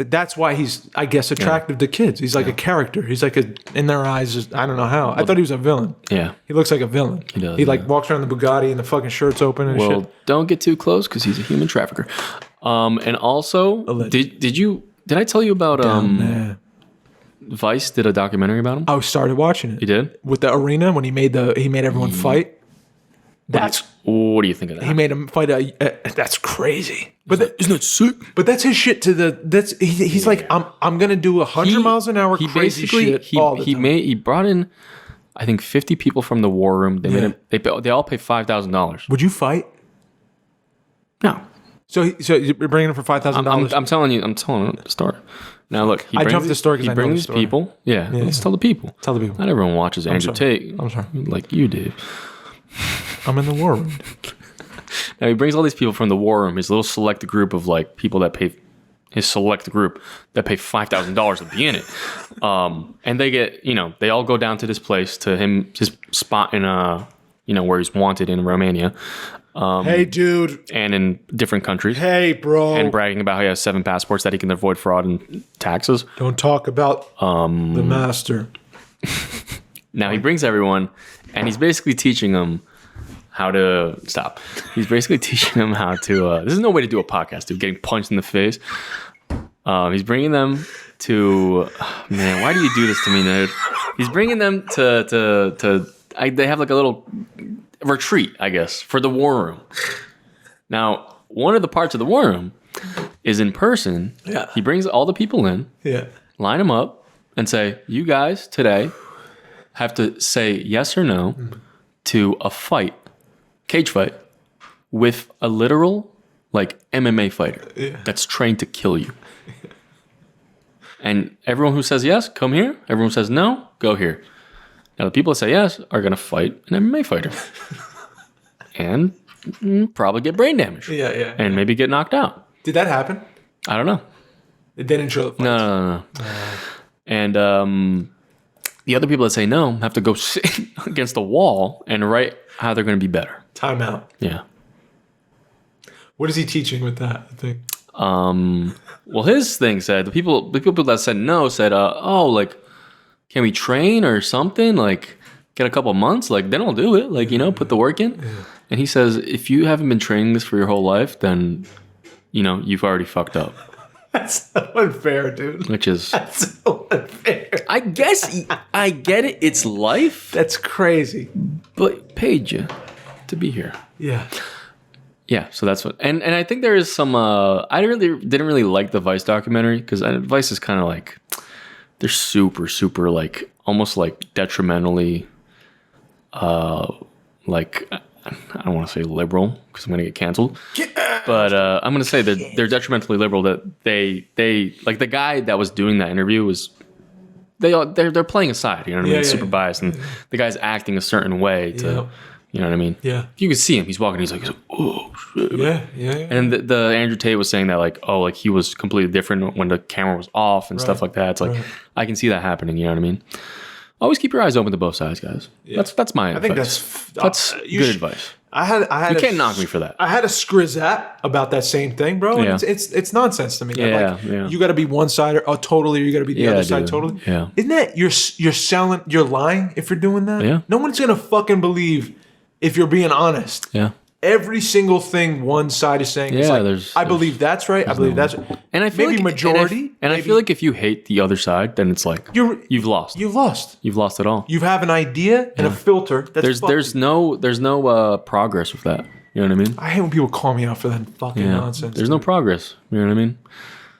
Speaker 1: that's why he's, I guess, attractive to kids. He's like a character. He's like in their eyes. I don't know how. I thought he was a villain.
Speaker 2: Yeah,
Speaker 1: he looks like a villain.
Speaker 2: He does.
Speaker 1: He like walks around the Bugatti and the fucking shirt's open and shit.
Speaker 2: Well, don't get too close because he's a human trafficker. And also, did I tell you about Vice did a documentary about him?
Speaker 1: I started watching it.
Speaker 2: You did?
Speaker 1: With the arena when he made everyone fight.
Speaker 2: What do you think of that?
Speaker 1: He made him fight that's crazy. But
Speaker 2: isn't that sick?
Speaker 1: But that's his shit he's like, I'm gonna do 100 miles an hour crazy shit all the time.
Speaker 2: He brought in, I think, 50 people from the war room. They made him, they all pay $5,000.
Speaker 1: Would you fight?
Speaker 2: No.
Speaker 1: So you're bringing him for $5,000?
Speaker 2: I'm telling you the story. Now look,
Speaker 1: I jumped the story because I know the story.
Speaker 2: People. Yeah, let's tell the people.
Speaker 1: Tell the people.
Speaker 2: Not everyone watches Andrew Tate.
Speaker 1: I'm sorry.
Speaker 2: Like you do.
Speaker 1: I'm in the war room.
Speaker 2: Now he brings all these people from the war room, his little select group of like people that pay, his select group that pay $5,000 to be in it. And they get, they all go down to this place, to his spot in, where he's wanted in Romania.
Speaker 1: Hey, dude.
Speaker 2: And in different countries.
Speaker 1: Hey, bro.
Speaker 2: And bragging about how he has 7 passports that he can avoid fraud and taxes.
Speaker 1: Don't talk about the master.
Speaker 2: Now he brings everyone, and he's basically teaching them how to stop. He's basically teaching them how to. This is no way to do a podcast, dude. Getting punched in the face. He's bringing them to. Man, why do you do this to me, dude? He's bringing them to. They have like a little retreat, I guess, for the war room. Now, one of the parts of the war room is in person.
Speaker 1: Yeah.
Speaker 2: He brings all the people in.
Speaker 1: Yeah.
Speaker 2: Line them up and say, "You guys today have to say yes or no to a fight." Cage fight with a literal like MMA fighter that's trained to kill you. And everyone who says yes, come here. Everyone who says no, go here. Now the people that say yes are going to fight an MMA fighter. And probably get brain damage.
Speaker 1: Yeah.
Speaker 2: And maybe get knocked out.
Speaker 1: Did that happen?
Speaker 2: I don't know.
Speaker 1: It didn't show the fights.
Speaker 2: No. And the other people that say no have to go sit against the wall and write how they're going to be better.
Speaker 1: Time out.
Speaker 2: Yeah.
Speaker 1: What is he teaching with that, I think?
Speaker 2: Well, his thing said, the people that said no said, can we train or something? Like, get a couple months? Like, then I'll do it. Like, put the work in. Yeah. And he says, if you haven't been training this for your whole life, then, you've already fucked up.
Speaker 1: That's so unfair, dude. That's so unfair.
Speaker 2: I guess I get it. It's life.
Speaker 1: That's crazy.
Speaker 2: But paid you to be here.
Speaker 1: Yeah.
Speaker 2: Yeah, so that's what, and I think there is some. I didn't really like the Vice documentary because Vice is kind of like they're super like almost like detrimentally, like I don't want to say liberal because I'm gonna get canceled, but I'm gonna say that they're detrimentally liberal. That they like the guy that was doing that interview was they're playing a side. You know what I mean? Super biased, and the guy's acting a certain way to. Yeah. You know what I mean?
Speaker 1: Yeah.
Speaker 2: You can see him. He's walking. He's like, oh, shit.
Speaker 1: Yeah.
Speaker 2: And the Andrew Tate was saying that like he was completely different when the camera was off and stuff like that. It's like, I can see that happening. You know what I mean? Always keep your eyes open to both sides, guys. Yeah. That's my advice.
Speaker 1: I think that's
Speaker 2: good advice.
Speaker 1: I had
Speaker 2: you can't knock me for that.
Speaker 1: I had a scrizat about that same thing, bro. And it's nonsense to me. You got to be one side or totally, or you got to be the other side totally.
Speaker 2: Yeah.
Speaker 1: Isn't that you're lying if you're doing that?
Speaker 2: Yeah.
Speaker 1: No one's gonna fucking believe if you're being honest.
Speaker 2: Yeah.
Speaker 1: Every single thing one side is saying is like, I believe that's right. I believe that's right.
Speaker 2: And I feel
Speaker 1: maybe
Speaker 2: like
Speaker 1: majority.
Speaker 2: And I feel like if you hate the other side, then it's like you've lost.
Speaker 1: You've lost.
Speaker 2: You've lost it all.
Speaker 1: You have an idea and a filter. That's
Speaker 2: there's no progress with that. You know what I mean?
Speaker 1: I hate when people call me out for that fucking nonsense.
Speaker 2: There's no progress. You know what I mean?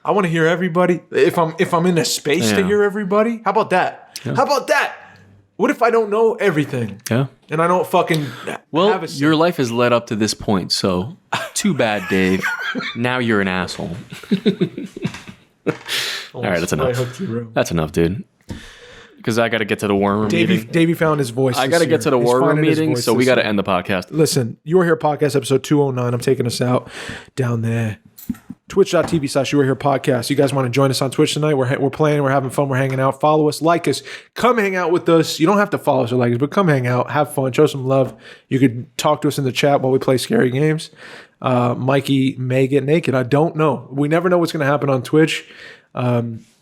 Speaker 1: I want to hear everybody. If I'm in a space to hear everybody, how about that? Yeah. How about that? What if I don't know everything?
Speaker 2: Yeah.
Speaker 1: And I don't fucking
Speaker 2: have a your life has led up to this point, so too bad, Dave. Now you're an asshole. All right, that's enough.
Speaker 1: I hooked you, bro.
Speaker 2: That's enough, dude. Because I got to get to the war room meeting.
Speaker 1: Davey found his voice.
Speaker 2: I got to get to the war room meeting, so we got to end the podcast.
Speaker 1: Listen, You Are Here podcast episode 209. I'm taking us out down there. Twitch.tv/You Are Here podcast. You guys want to join us on Twitch tonight? We're playing, we're having fun, we're hanging out. Follow us, like us, come hang out with us. You don't have to follow us or like us, but come hang out, have fun, show some love. You could talk to us in the chat while we play scary games. Mikey may get naked. I don't know. We never know what's going to happen on Twitch.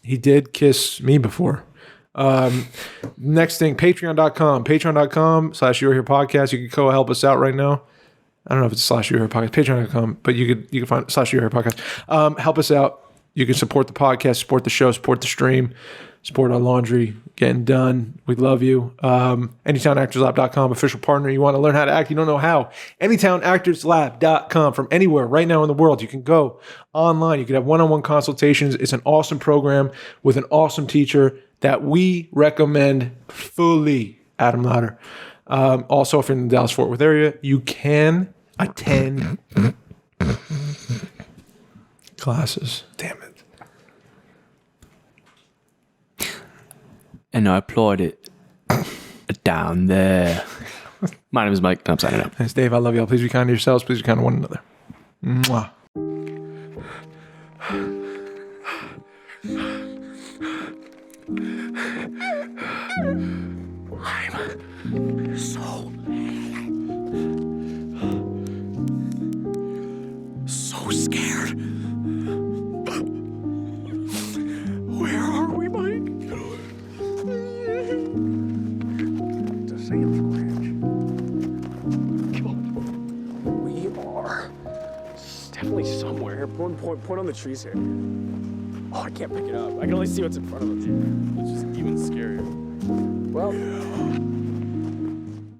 Speaker 1: He did kiss me before. Next thing, patreon.com/You Are Here podcast. You can go help us out right now. I don't know if it's /You Are Here podcast, patreon.com, but you can find /You Are Here podcast. Help us out. You can support the podcast, support the show, support the stream, support our laundry getting done. We love you. AnytownActorsLab.com, official partner. You want to learn how to act, you don't know how. AnytownActorsLab.com, from anywhere right now in the world. You can go online. You can have one-on-one consultations. It's an awesome program with an awesome teacher that we recommend fully. Adam Lauder. Also, if you're in the Dallas-Fort Worth area, you can attend classes. Damn it.
Speaker 2: And I applaud it down there. My name is Mike, and I'm signing out.
Speaker 1: Thanks, Dave. I love y'all. Please be kind to yourselves. Please be kind to one another. Mwah. I'm so scared. Where are we, Mike? It's a Sam's Ranch.
Speaker 4: We are definitely somewhere. Point on the trees here. Oh, I can't pick it up. I can only see what's in front of us.
Speaker 5: It's just even scarier.
Speaker 4: Well,